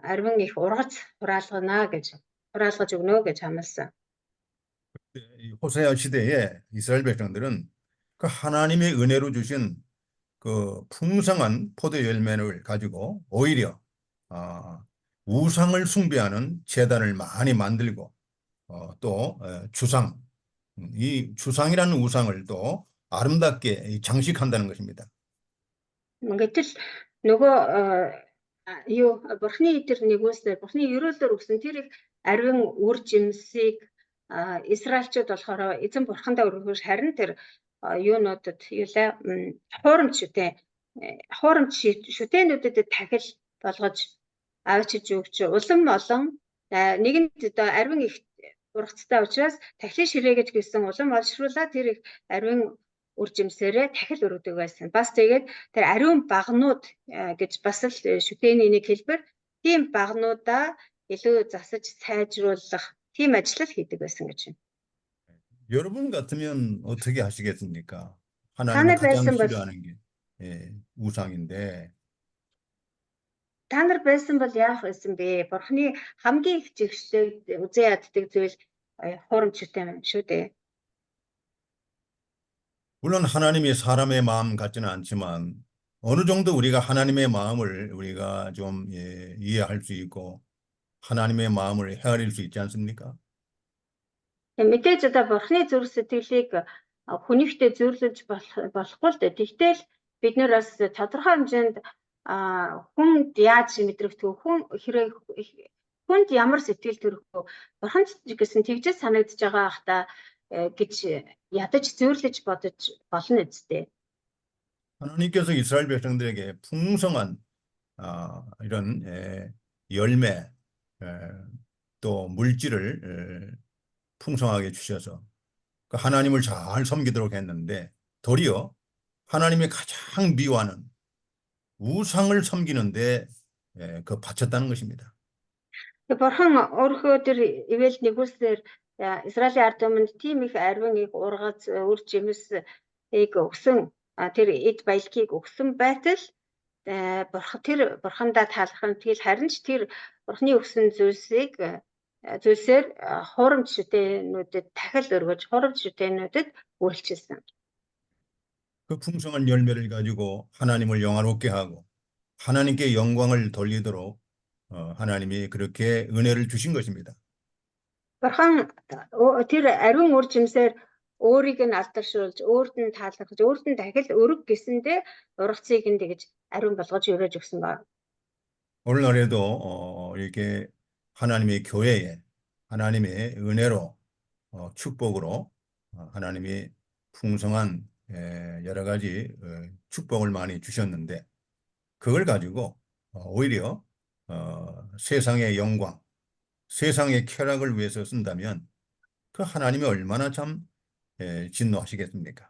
ариун их ургац хураалгаж өгнө гэж амласан. 호세아 시대에 이스라엘 백성들은 그 하나님의 은혜로 주신 그 풍성한 포도 열매를 가지고 오히려 우상을 숭배하는 제단을 많이 만들고 또 주상, 이 주상이라는 우상을 또 아름답게 장식한다는 것입니다. Гэтэл нөгөө юу бурхны тэр нэгүслэр бурхны ерөөлөөр өгсөн тэр их ариун үр жимсийг Израильчууд болохоор эзэн бурхандаа өргөхөөр харин тэр юунуудад юулаа хуурамч шүтээнүүдэд тахил болгож авчиж өгч улам олон нэгэнд одоо ариун их ургацтай учраас тахилын ширээ гэж гисэн улам олшруулаад тэр их ариун үр жимсээрээ тахил өргөдөг байсан. Бас тэгээд тэр ариун багнууд гэж бас л шүтээний нэг хэлбэр тийм багнуудаа илүү засаж сайжруулах тийм ажил хийдэг байсан гэж байна. 여러분 같으면 어떻게 하시겠습니까? 하나님 하나님은 가장 말씀 싫어하는 게 우상인데 та нар байсан бол яах байсан бэ? Бурхны хамгийн их зэгшлэг үзээ яддаг зүйл хуурамчтай юм шүү дээ. 물론 하나님이 사람의 마음 같지는 않지만 어느 정도 우리가 하나님의 마음을 우리가 좀 이해할 수 있고 하나님의 마음을 헤아릴 수 있지 않습니까? Мэдээж одоо бурхны зүрх сэтгэлийг хүнийхтэй зөөрлөж болохгүй л дээ. Тэгтэл бид нэр бас тодорхой хэмжээнд хүнд яаж мэдрэгдэх хүнд ямар сэтгэл төрөх бурханд гэсэн тэгжээ санагдаж байгаа хта гэж ядаж зөөрлөж бодож болно үсттэй. 하나님께서 이스라엘 백성들에게 풍성한 이런 열매 또 물질을 풍성하게 주셔서 그 하나님을 잘 섬기도록 했는데 도리어 하나님의 가장 미워하는 우상을 섬기는데 그 바쳤다는 것입니다. Бурхан өөрөө тэр ивэл нэгүслэр Израилийн ард түмэнд тийм их арвин их ургац үр жимсийг өгсөн тэр эд баялагийг өгсөн байтал бурхандаа таалах нь тэгэл харин ч тэр бурхны өгсөн зүйлсээр хуурамч шүтэнүүдэд дахил өргөж хуурамч шүтэнүүдэд үйлчилсэн. 그 풍성한 열매를 가지고 하나님을 영화롭게 하고 하나님께 영광을 돌리도록 하나님이 그렇게 은혜를 주신 것입니다. Бурхан тэр ариун үр жимсээр өөрийг нь алдаршуулж, өөрт нь таалагдж, өөрт нь дахил өрөг гэсэндээ ургацыг нь тэгж ариун болгож өрөөж өгсөн ба. 오늘날에도 이렇게 하나님의 교회에 하나님의 은혜로 축복으로 하나님이 풍성한 여러 가지 축복을 많이 주셨는데 그걸 가지고 오히려 세상의 영광, 세상의 쾌락을 위해서 쓴다면 그 하나님이 얼마나 참 진노하시겠습니까?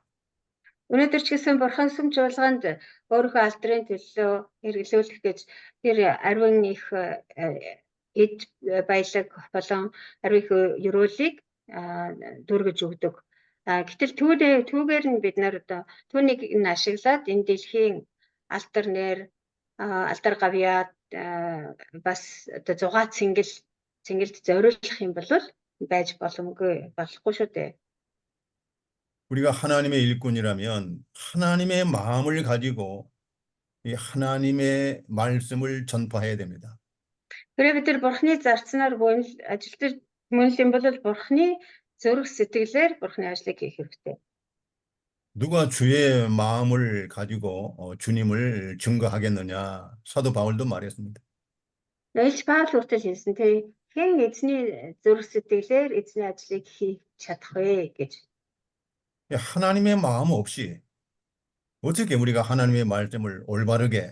Өнөөдөр ч гэсэн бурхан сүм чуулганд өөрийнхөө алдрын төлөө хэрэглүүлэх гэж тэр ариун их эд баялаг болон ариун их ёроолыг дүргэж өгдөг. Гэтэл түүгээр нь бид нар одоо түүнийг нь ашиглаад энэ дэлхийн алдар нэр, алдар гавьяад бас одоо зугаа цэнгэлд зориулах юм бол байж болохгүй шүү дээ. 우리가 하나님의 일꾼이라면 하나님의 마음을 가지고 이 하나님의 말씀을 전파해야 됩니다. 그래 бид нар бурхны зарцнаар ажилтж мөн юм бол бурхны зүрх сэтгэлээр бурхны ажлыг хийх хэрэгтэй. 누가 주의 마음을 가지고 주님을 증거하겠느냐? 사도 바울도 말했습니다. Илч Паул хүртэл хэлсэн тий. Хэн эзний зүрх сэтгэлээр эзний ажлыг хийх чадах вэ гэж. 하나님의 마음 없이 어떻게 우리가 하나님의 말씀을 올바르게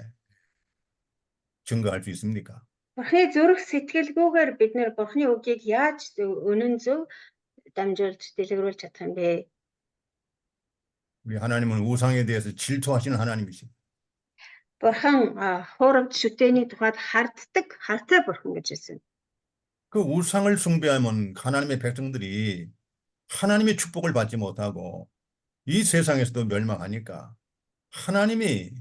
증거할 수 있습니까? Бурхны зүрх сэтгэлгүйгээр бид нэр бурхны үгийг яаж үнэн зөв дамжуулж дэлгэрүүлж чадах юм бэ? 우리 하나님은 우상에 대해서 질투하시는 하나님이십니다. Бурхан хуурамч шүтээний тухайд хартай бурхан гэж хэлсэн. 그 우상을 숭배하면 하나님의 백성들이 하나님의 축복을 받지 못하고 이 세상에서도 멸망하니까 하나님이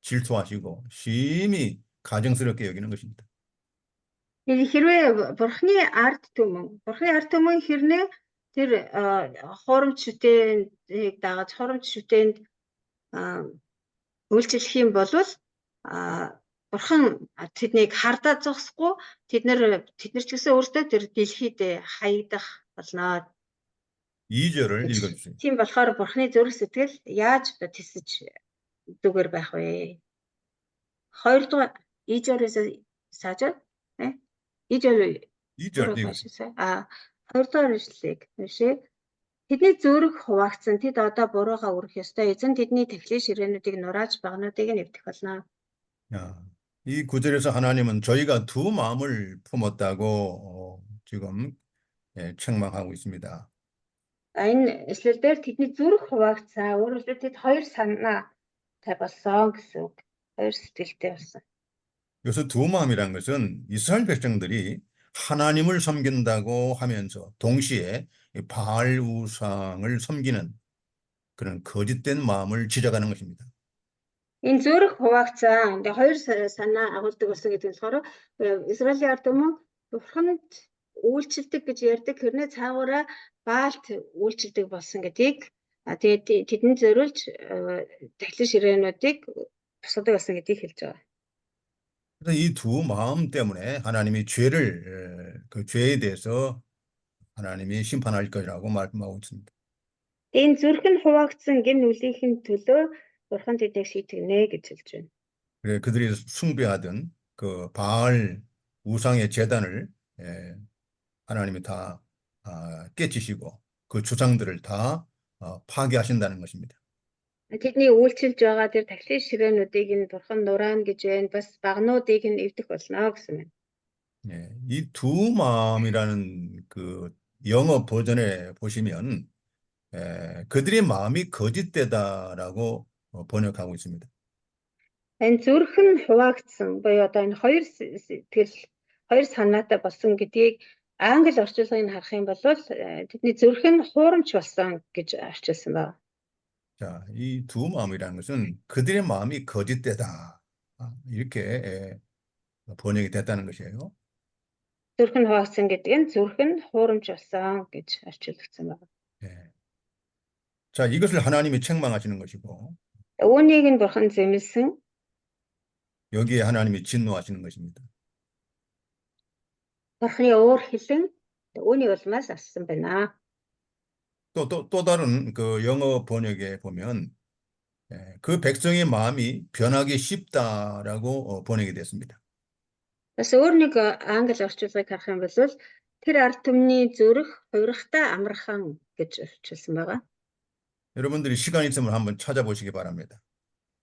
질투하시고 심히 가증스럽게 여기는 것입니다. Хэрвээ бурхны ард түмэн хэрнээ тэр хуурамч шүтээнийг дагаж хуурамч шүтээнд үйлчлэх юм бол бурхан тэднийг хардаа зогсохгүй тэд нар ч гэсэн өөрсдөө тэр дэлхийд хаягдах болно. 2절을 읽어주세요. Тийм болохоор бурхны зүрх сэтгэл яаж тисэж дүгээр байх вэ? 2 дугаар 2-оос саажаа 2-оор 2절 읽어주세요. 2 дугаар ишлэлийг уншъя. Тэдний зүрх хуваагдсан тэд одоо буруугаа үрэх ёстой. Эзэн тэдний тахилын ширээнүүдийг нурааж багнуудыг нэвтэх болно. 이 구절에서 하나님은 저희가 두 마음을 품었다고 지금 책망하고 있습니다. Энэ эшлэлдэр тэдний зүрх хуваагдсан. Өөрөөр хэлбэл тэд хоёр санаа тавьсан гэсэн үг. Хоёр сэтгэлтэй болсон. 여기서 두 마음이란 것은 이스라엘 백성들이 하나님을 섬긴다고 하면서 동시에 바알 우상을 섬기는 그런 거짓된 마음을 지적하는 것입니다. Энэ зүрх хуваагдсан. Тэгээ хоёр санаа агуулдаг болсон гэдэг нь болохоор Израилийн ард түмэн Бурханд үйлчилдэг гэж ярьдаг. Тэрнээ цаагаараа Баалт үйлчилдэг болсон гэдгийг тэгээд тэдэнд зориулж тахилын ширээнүүдийг тусгадаг болсон гэдгийг хэлж байгаа. 그래서 이 두 마음 때문에 하나님이 그 죄에 대해서 하나님이 심판할 것이라고 말씀하고 있습니다. Энэ зүрх нь хуваагдсан гин нүлийн төлөө Бурхан тэднийг шийтгэнэ гэж хэлж байна. 그래 그들이 숭배하던 그 바알 우상의 제단을 하나님이 다 깨치시고 그 주상들을 다 파괴하신다는 것입니다. Тэдний үйлчилж байгаа тэр тахилын ширээнүүдийг нь Бурхан нураана гэж байна. Бас багнуудыг нь эвдэх болно гэсэн байна. 이 두 마음이라는 그 영어 버전에 보시면 그들의 마음이 거짓되다라고 번역하고 있습니다. Энэ зүрх нь хуваагдсан буюу одоо энэ хоёр сэтгэл хоёр санаатай болсон гэдгийг англи орчуулгыг харах юм бол тэдний зүрх нь хуурамч болсон гэж орчуулсан байна. 자, 이 두 마음이라는 것은 그들의 마음이 거짓되다 이렇게 번역이 됐다는 것이에요. Зүрх нь хуваагдсан гэдэг нь зүрх нь хуурамч болсон гэж орчуулсан байна. 자, 이것을 하나님이 책망하시는 것이고 Үүнийг нь Бурхан зэмлсэн. 여기에 하나님이 진노하시는 것입니다. Бурханы уур хилэн үүний улмаас ассан байна. 또 다른 그 영어 번역에 보면 그 백성의 마음이 변하기 쉽다라고 번역이 됐습니다. Бас өөр нэг англи орчуулгыг харах юм бол тэр ард түмний зүрх хувирахтай амархан гэж орчуулсан байгаа. 여러분들이 시간 있으면 한번 찾아보시기 바랍니다.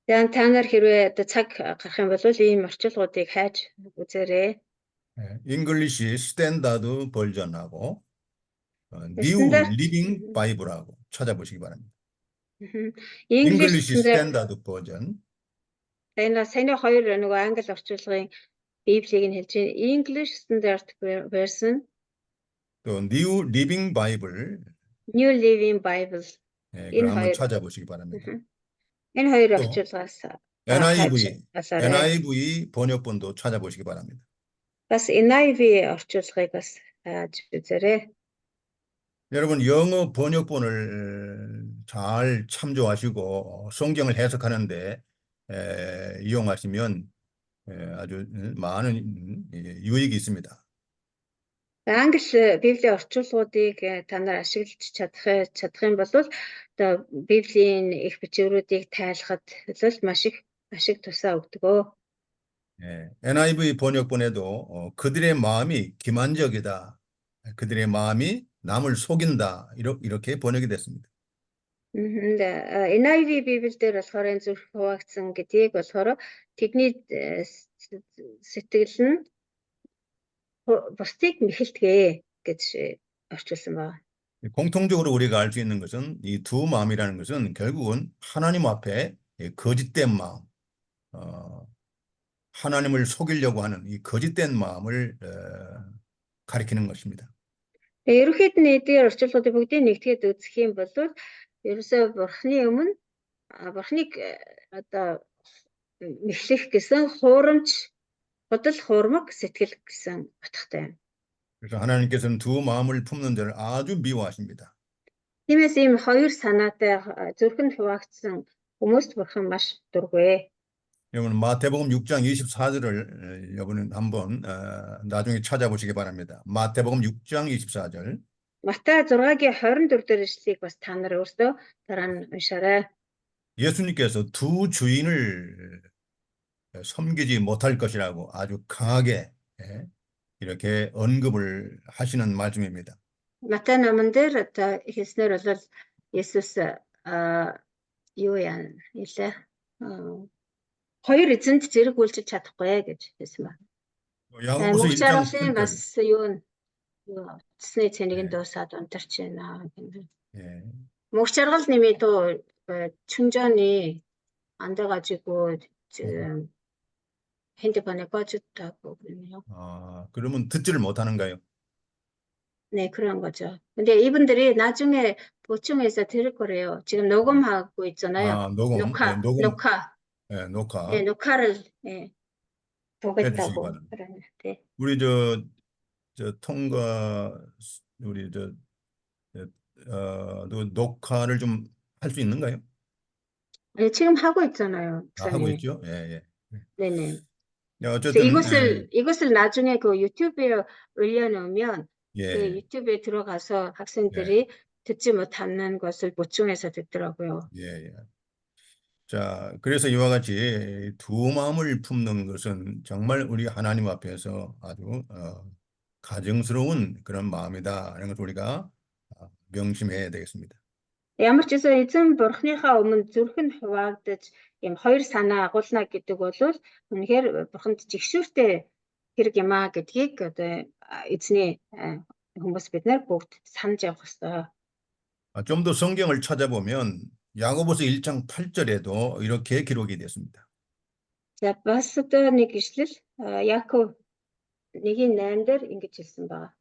Тэгээд та нар хэрвээ одоо цаг гарах юм бол ийм орчуулгуудыг хайж үзээрэй. English 스탠다드 버전하고 New 스탠다드- Living 바이블하고 찾아보시기 바랍니다. English 스탠다드 버전, энэ саяны хоёр нөгөө англи орчуулгын Библийг нь хэлж байна. English Standard Version, 또 New Living 바이블 New Living Bible. 그걸 한번 хоёр. 찾아보시기 바랍니다. Энэ хоёр 또 орчуулгаас NIV 번역본도 찾아보시기 바랍니다. бас NIV орчуулгыг бас хайж үзээрэй. 여러분 영어 번역본을 잘 참조하시고 성경을 해석하는데 이용하시면 아주 많은 유익이 있습니다. Англи Библийн орчуулгуудыг та нар ашиглаж чадах юм бол одоо Библийн их бичвэрүүдийг тайлахад маш их тусаа өгдөг. NIV 번역본에도 그들의 마음이 기만적이다. 그들의 마음이 남을 속인다. 이렇게 번역이 됐습니다. NIV Библиэлд болохоор энэ зүрх хуваагдсан гэдгийг болохоор тэдний сэтгэл нь бусдыг мэхэлтгэ гэж орчуулсан байна. 공통적으로 우리가 알 수 있는 것은 이 두 마음이라는 것은 결국은 하나님 앞에 거짓된 마음, 하나님을 속이려고 하는 이 거짓된 마음을 가리키는 것입니다. Ерөнхийд нь эдгээр орчуулгуудыг бүгдийг нэгтгээд үзэх юм бол ерөөсөө Бурханы өмнө Бурханыг одоо мэхлэх гэсэн хуурамч бодол хуурмаг сэтгэл гэсэн утгатай байна. 그래서 하나님께서는 두 마음을 품는 자를 아주 미워하십니다. Тиймээс ийм хоёр санаатай зүрх нь хуваагдсан хүмүүст Бурхан маш дургүй. 여러분 마태복음 6장 24절을 여러분 한번 나중에 찾아보시기 바랍니다. 마태복음 6장 24절. Матай 6-гийн 24 дээр ишлэгийг бас та нар өөрсдөө дараа нь уншаарай. 예수님께서 두 주인을 섬기지 못할 것이라고 아주 강하게 이렇게 언급을 하시는 말씀입니다. Матай номон дээр одоо хэлснээр бол Есүс юу яа нэлээ хоёр эзэнт зэрэг үйлчилж чадахгүй гэж хэлсэн байна. 야고보서 Мөнх 1장 жаргалын 7절. бас юу цэсний цэнийг дуусаад унтарч байна гэнэ. 예. Мөнх жаргал нэмээд 충전이 안 돼가지고 지금 핸드폰에 꺼졌다고 그러네요. 그러면 듣지를 못하는가요? 네, 그런 거죠. 근데 이분들이 나중에 보충해서 들을 거래요. 지금 녹음하고 있잖아요. 녹음. 녹화. 예, 녹화 네, 녹화를 예, 해주시기 보겠다고 바랍니다. 그러네. 네. 우리 통과 우리 녹화를 좀 할 수 있는가요? 네, 지금 하고 있잖아요, 하고 목사님. 있죠? 예, 예. 네네. 야, 그래서 어쨌든 이것을 나중에 그 유튜브에 올려놓으면 그 예, 유튜브에 들어가서 예, 학생들이 듣지 못하는 것을 보충해서 듣더라고요. 예, 예. 자, 그래서 이와 같이 두 마음을 품는 것은 정말 우리 하나님 앞에서 아주 가증스러운 그런 마음이다. 이런 것을 우리가 명심해야 되겠습니다. Ямар ч гэсэн эзэн бурхныхаа өмнө зүрх нь хуваагдаж юм хоёр санаа агуулна гэдэг бол үнэхээр бурханд жигшүүртэй хэрэг юм аа гэдгийг одоо эзний хүмүүс бид нар бүгд санаж явах ёстой. 좀 더 성경을 찾아보면 야고보서 1장 8절에도 이렇게 기록이 됐습니다. За бас одоо нэг ишлэл Яков 1:8 дээр ингэж хэлсэн байна.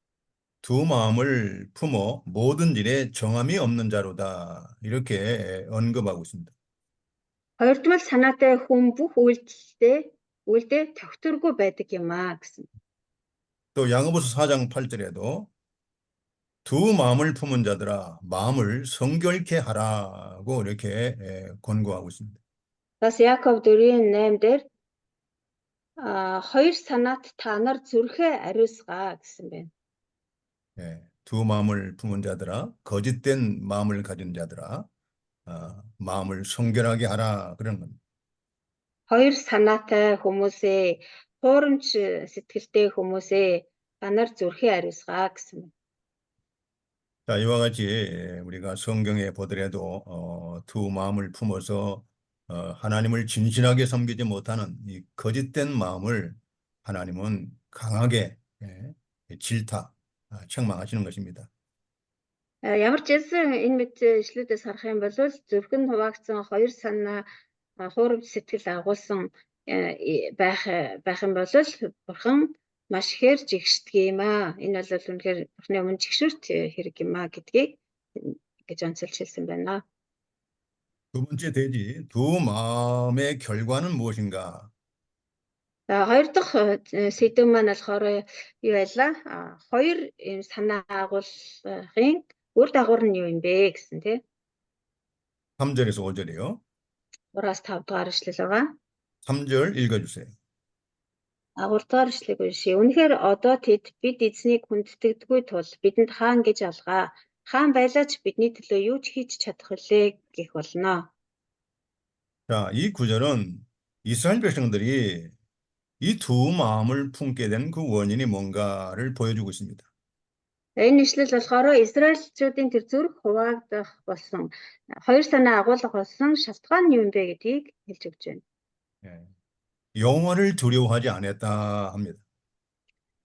두 마음을 품어 모든 일에 정함이 없는 자로다. 이렇게 언급하고 있습니다. Хоёрдугаар санаатай хүн бүх үйлдээ тогтворгүй байдаг юм аа гэсэн. 또 야고보서 4장 8절에도 두 마음을 품은 자들아 마음을 성결케 하라고 이렇게 권고하고 있습니다. Бас Яков 4:8 дээр хоёр санаат та нар зүрхээ ариусгаа гэсэн байна. 예, 두 마음을 품은 자들아 거짓된 마음을 가진 자들아 마음을 성결하게 하라 그런 겁니다. Хоёр санаатай хүмүүсээ хуурамч сэтгэлтэй хүмүүсээ та нар зүрхээ ариусгаа гэсэн байна. 자, 이와 같이 우리가 성경에 보더라도 두 마음을 품어서 하나님을 진실하게 섬기지 못하는 이 거짓된 마음을 하나님은 강하게 책망하시는 것입니다. Ямар ч хэлсэн энэ мэт ишлүүдээс харах юм бол зүрх нь хуваагдсан хоёр санаа хуурамч сэтгэл агуулсан байх юм бол бурхан маш ихээр жигшдэг юм аа. Энэ бол үнэхээр бурхны өмнө жигшүүрт хэрэг юм аа гэдгийг гэж онцолж хэлсэн байна. 두 번째 대지, 두 마음의 결과는 무엇인가? За хоёр дахь сэдв маань болохоор юу байлаа? Хоёр юм санаа агуулгын үр дагавар нь юу юм бэ гэсэн тий. 3절에서 5절이요. 3-5 дугаар ишлэл байгаа. 3절 읽어주세요. 3 дугаар ишлэгийг уншия. Үнэхээр одоо тэд бид эзнийг хүндэтгдэггүй тул бидэнд хаан гэж алгаа. Хаан байлаач бидний төлөө юу ч хийж чадах вүлээ гэх болно. 자, 이 구절은 이스라엘 백성들이 이 두 마음을 품게 된 그 원인이 뭔가를 보여주고 있습니다. Энэ ишлэл болохоор Израильчүүдийн тэр зүрх хуваагдах болсон хоёр санаа агуулга болсон шалтгаан нь юу юм бэ гэдгийг хэлж өгч байна. 예. 여호와를 두려워하지 않았다 합니다.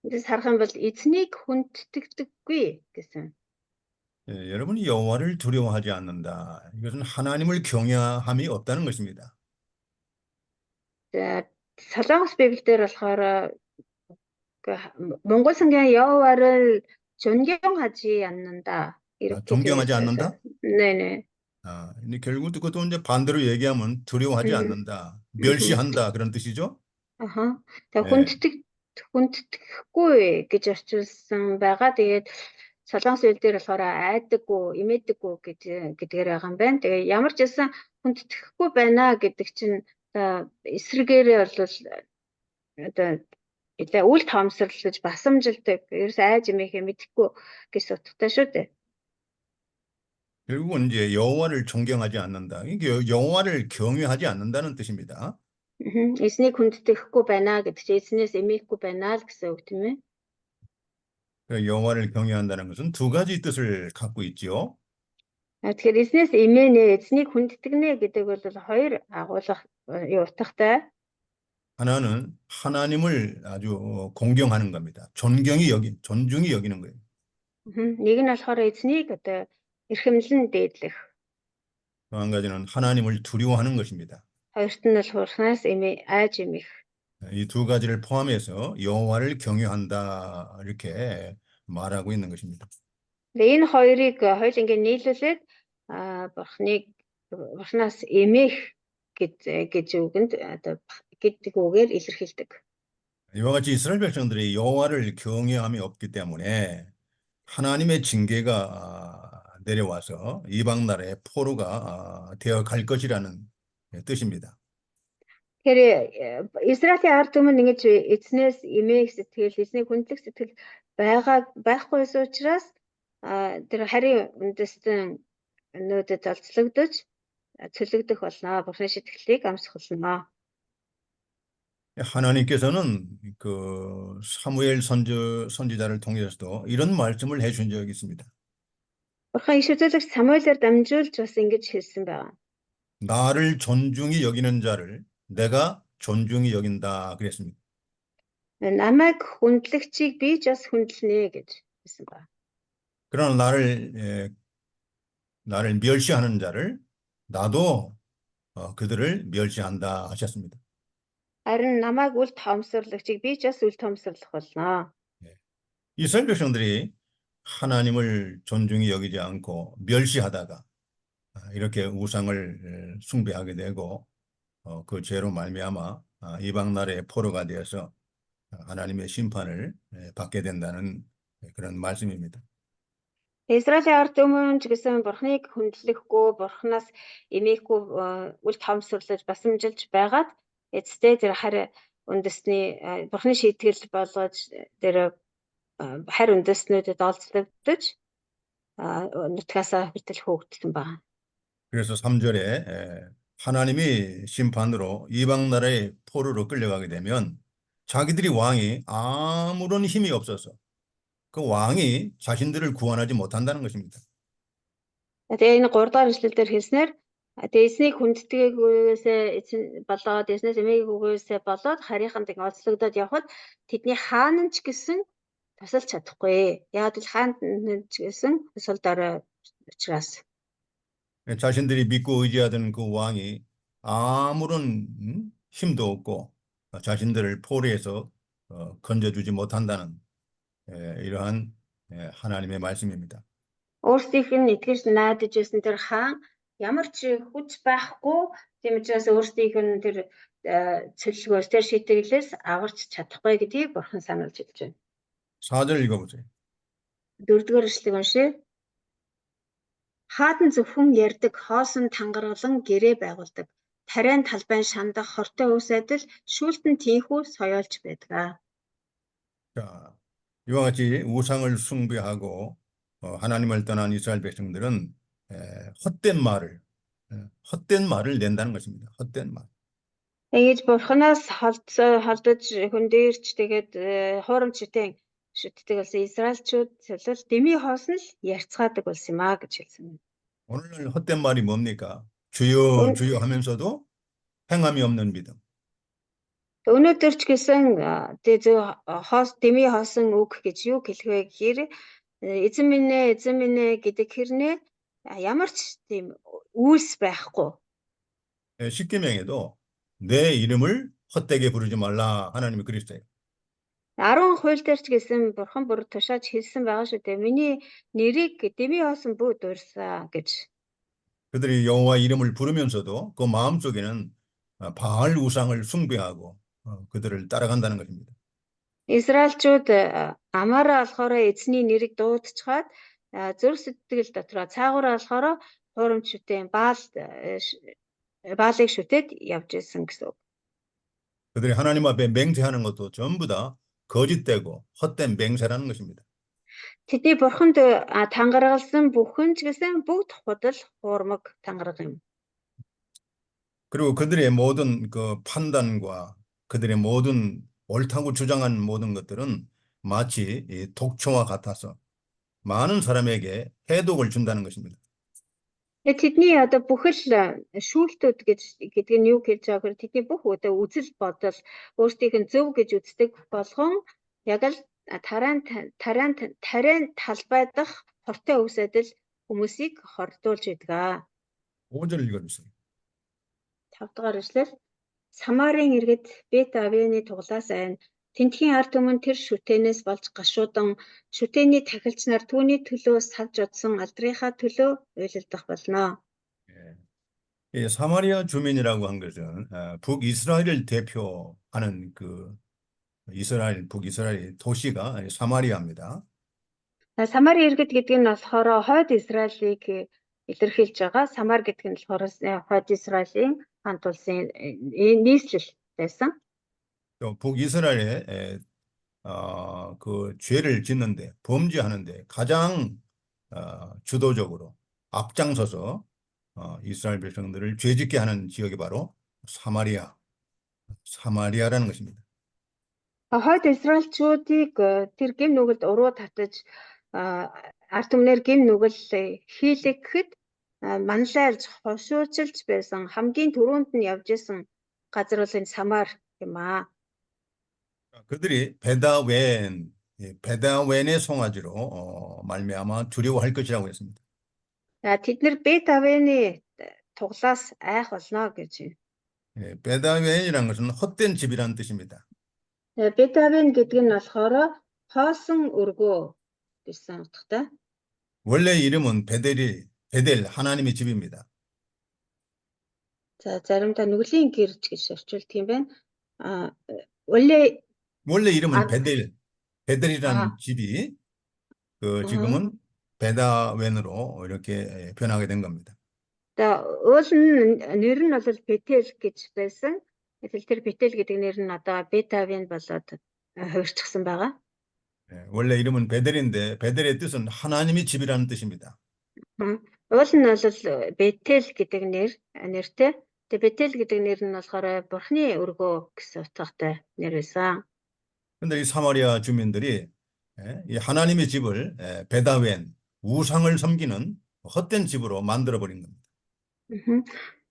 Эндээс харах юм бол эзнийг хүндэтгдэггүй гэсэн. 예, 여러분이 여호와를 두려워하지 않는다. 이것은 하나님을 경외함이 없다는 것입니다. За Солонгос Библиэлд болохоор Монгол 성경에 여호와를 존경하지 않는다. 이렇게 존경하지 되어 있어서. 않는다? 네네. 근데 결국 그것도 이제 반대로 얘기하면 두려워하지 않는다, 멸시한다 그런 뜻이죠. 아하. Тэгээ 네. хүнддэтгэхгүй гэж орчуулсан байгаа. Тэгээд Солонгос хэлээр болохоор айдаггүй, имэдэггүй гэдгээр байгаа юм байна. Тэгээ ямар ч байсан хүнддэтгэхгүй байна гэдэг чинь эсрэгээрээ бол одоо үл тоомсорлож басамжилдаг, ерөөс айж имэхэ мэдэхгүй гэж утгатай шүү дээ. 결국은 이제 여호와를 존경하지 않는다. 이게 여호와를 경외하지 않는다는 뜻입니다. Эзнийг хүнддэхгүй байна гэдэг чинь эзнээс эмээхгүй байна л гэсэн үг тийм ээ. 여호와를 경외한다는 것은 두 가지 뜻을 갖고 있지요. Тэгэхээр эзнээс эмээнэ, эзнийг хүнддэгнэ гэдэг бол хоёр агуулга утгатай. 하나는 하나님을 아주 공경하는 겁니다. 존중이 여기는 거예요. Нэг нь болохоор эзнийг одоо эрхэмлэн дээдлэх. 또 한 가지는 하나님을 두려워하는 것입니다. Хоёрт нь бол хурхнаас айж имэх. 이 두 가지를 포함해서 여호와를 경외한다 이렇게 말하고 있는 것입니다. Энэ хоёрыг хоёул ингээд нийлүүлээд бурхнаас эмээх гэж үгэнд одоо гэдэг үгээр илэрхийлдэг. 이와 같이 이스라엘 백성들이 여호와를 경외함이 없기 때문에 하나님의 징계가 내려와서 이방 나라의 포로가 되어 갈 것이라는 뜻입니다. Тэгэхээр Израилийн ард түмэнд ингэж эзнээс эмээх сэтгэл, эзний хүндлэх сэтгэл байхгүй учраас тэр харийн үндэстэн нүүдэд олцлогдож цөлөгдөх болно. Бурхны шитгэлийг амсах болно. 하나님께서는 그 사무엘 선지자를 통해서도 이런 말씀을 해준 적이 있습니다. Бурхан иш үзүүлэгч Самуэлээр дамжуулж бас ингэж хэлсэн байна. 나를 존중히 여기는 자를 내가 존중히 여긴다 그랬습니다. Намайг хүндлэгчийг би ч бас хүндэлнэ гэж хэлсэн байна. 그러나 나를 멸시하는 자를 나도 그들을 멸시한다 하셨습니다. Харин намайг үл тоомсорлагчийг би ч бас үл тоомсорлох болно. 이스라엘 백성들이 하나님을 존중히 여기지 않고 멸시하다가 이렇게 우상을 숭배하게 되고 그 죄로 말미암아 이방 나라의 포로가 되어서 하나님의 심판을 받게 된다는 그런 말씀입니다. Израилийн ард түмэн ч гэсэн Бурхныг хүндлэхгүй, Бурханаас эмээхгүй үл тоомсорлож басамжилж байгаад эцэстээ тэр харь үндэсний Бурхны шийтгэл болгож тэр харь үндэстнүүдэд олзлогдож нутгаасаа хүртэл хөөгдсөн байна. 그래서 3절에 하나님이 심판으로 이방 나라의 포로로 끌려가게 되면 자기들이 왕이 아무런 힘이 없어서 그 왕이 자신들을 구원하지 못한다는 것입니다. Тэгээ энэ 3 дахь эшлэлдэр хэлснээр эзнийг хүнддэггүйгээсээ эзэн болоод эзнээс эмээгүйгээсээ болоод харийнханд олзлогдоод явхад тэдний хаан ч гэсэн тусалж чадахгүй. Яг л хаан ч гэсэн тусалдаарай учраас. 자신들이 믿고 의지하던 그 왕이 아무런 힘도 없고 자신들을 포로에서 건져주지 못한다는 이러한 하나님의 말씀입니다. Өөрсдийнх нь итгэж найдаж байсан тэр хаан ямар ч хүч байхгүй тийм учраас өөрсдийнх нь тэр цөллөгөөс тэр шийтгэлээс аварч чадахгүй гэдгийг Бурхан сануулж хэлж байна. 4절 읽어보세요. 4-р эшлэг уншъя. Хаадан зөвхөн ярддаг, хоосон тангаргалан гэрээ байгуулдаг. Тариан талбайн шандах хортой ус адил шүүлтэн тийхүү соёолж байдаг. 자, 이와 같이 우상을 숭배하고 하나님을 떠난 이스라엘 백성들은 헛된 말을 낸다는 것입니다. 헛된 말. Ингэж Бурханаас холдож хөндөрч тэгээд хуурамч шүтдэг болсон Израильчууд зөвлөл дэмий хоосон л ярьцгаадаг болсон юм а гэж хэлсэн байна. 오늘 헛된 말이 뭡니까? 주여 주여 하면서도 행함이 없는 믿음. Өнөөдөр ч гэсэн дэмий хоосон үг гэж юу хэлэх вэ гэхээр эзэн минь ээ гэдэг хэрнээ ямар ч тийм үйлс байхгүй. 십계명에도 내 이름을 헛되게 부르지 말라 하나님이 그랬어요. 10 хууль дээр ч гэсэн Бурхан бүр тушааж хэлсэн байгаа шүү дээ. Миний нэрийг дэмий хоосон бүү дурсаа гэж. 그들이 여호와 이름을 부르면서도 그 마음속에는 바알 우상을 숭배하고 그들을 따라간다는 것입니다. Израильчууд амаараа болохоор эзний нэрийг дуудчихад зүрх сэтгэл дотроо цаагаараа болохоор хуурамч шүтэн баалыг шүтээд явж исэн гэсэн үг. 그들이 하나님 앞에 맹세하는 것도 전부 다 거짓되고 헛된 맹세라는 것입니다. Тэдний бурханд тангаргалсан бүхэн ч гэсэн бүгд худал хуурмаг тангараг юм. 그리고 그들의 모든 그 판단과 그들의 모든 옳다고 주장한 모든 것들은 마치 이 독초와 같아서 많은 사람에게 해독을 준다는 것입니다. Тэдний одоо бүхэл шүүлтүүд гэдэг нь юу гэж байгаа вэ? Тэдний бүх одоо үзэл бодол өөрсдийнх нь зөв гэж үздэг болгон яг л тариан талбай дах хортой үсэдэл хүмүүсийг хордуулж идэг. 5절 읽어주세요. 5 дугаар эшлэл Самарын иргэд Бет Авены туглаас айн тентхийн ард түмэн тэр шүтэнээс болж гашуудан шүтэний тахилч нар түүний төлөө савж одсон алдрынхаа төлөө уйлалдах болно. 이 사마리아 주민이라고 한 것은 북이스라엘을 대표하는 그 북이스라엘 도시가 사마리아입니다. Самар иргэд гэдэг нь болохоор хойд Израилийг илэрхийлж байгаа. Самар гэдэг нь болохоор хойд Израилийн хамт улсын нийслэл байсан. 또 북이스라엘에 그 죄를 짓는데 범죄하는데 가장 주도적으로 앞장서서 이스라엘 백성들을 죄짓게 하는 지역이 바로 사마리아라는 것입니다. Хойд Израильчүүдийг тэр гим нүгэлд уруу татаж ард түмнэр гим нүгэл хийлгэхэд манлайлж хошуучилж байсан хамгийн түрүүнд нь явж исэн газар бол энэ Самар юм аа. 그들이 베다웬의 송아지로 말미암아 두려워할 것이라고 했습니다. Тэд нэр Бет-Авены туглаас айх болно гэж байна. 베다웬이라는 것은 헛된 집이라는 뜻입니다. Бет-Авен гэдэг нь болохоор хоосон өргөө гэсэн утгатай. 원래 이름은 베델 하나님의 집입니다. За заримдаа нүглийн гэрж гэж орчуулдаг юм байна. 원래 이름은 베델이라는 아. 집이 지금은 베다웬으로 이렇게 변하게 된 겁니다. Уул нь нэр нь бол Бетел гэж байсан. Тэгэхээр тэр Бетел гэдэг нэр нь одоо Бет-Авен болоод хувирчихсан байгаа. 원래 이름은 베델인데 베델의 뜻은 하나님의 집이라는 뜻입니다. Уул нь бол Бетел гэдэг нэртэй. Тэгээ Бетел гэдэг нэр нь болохоор Бурхны өргөө гэсэн утгатай нэр байсан. 그런데 이 사마리아 주민들이 이 하나님의 집을 베다웬 우상을 섬기는 헛된 집으로 만들어 버린 겁니다.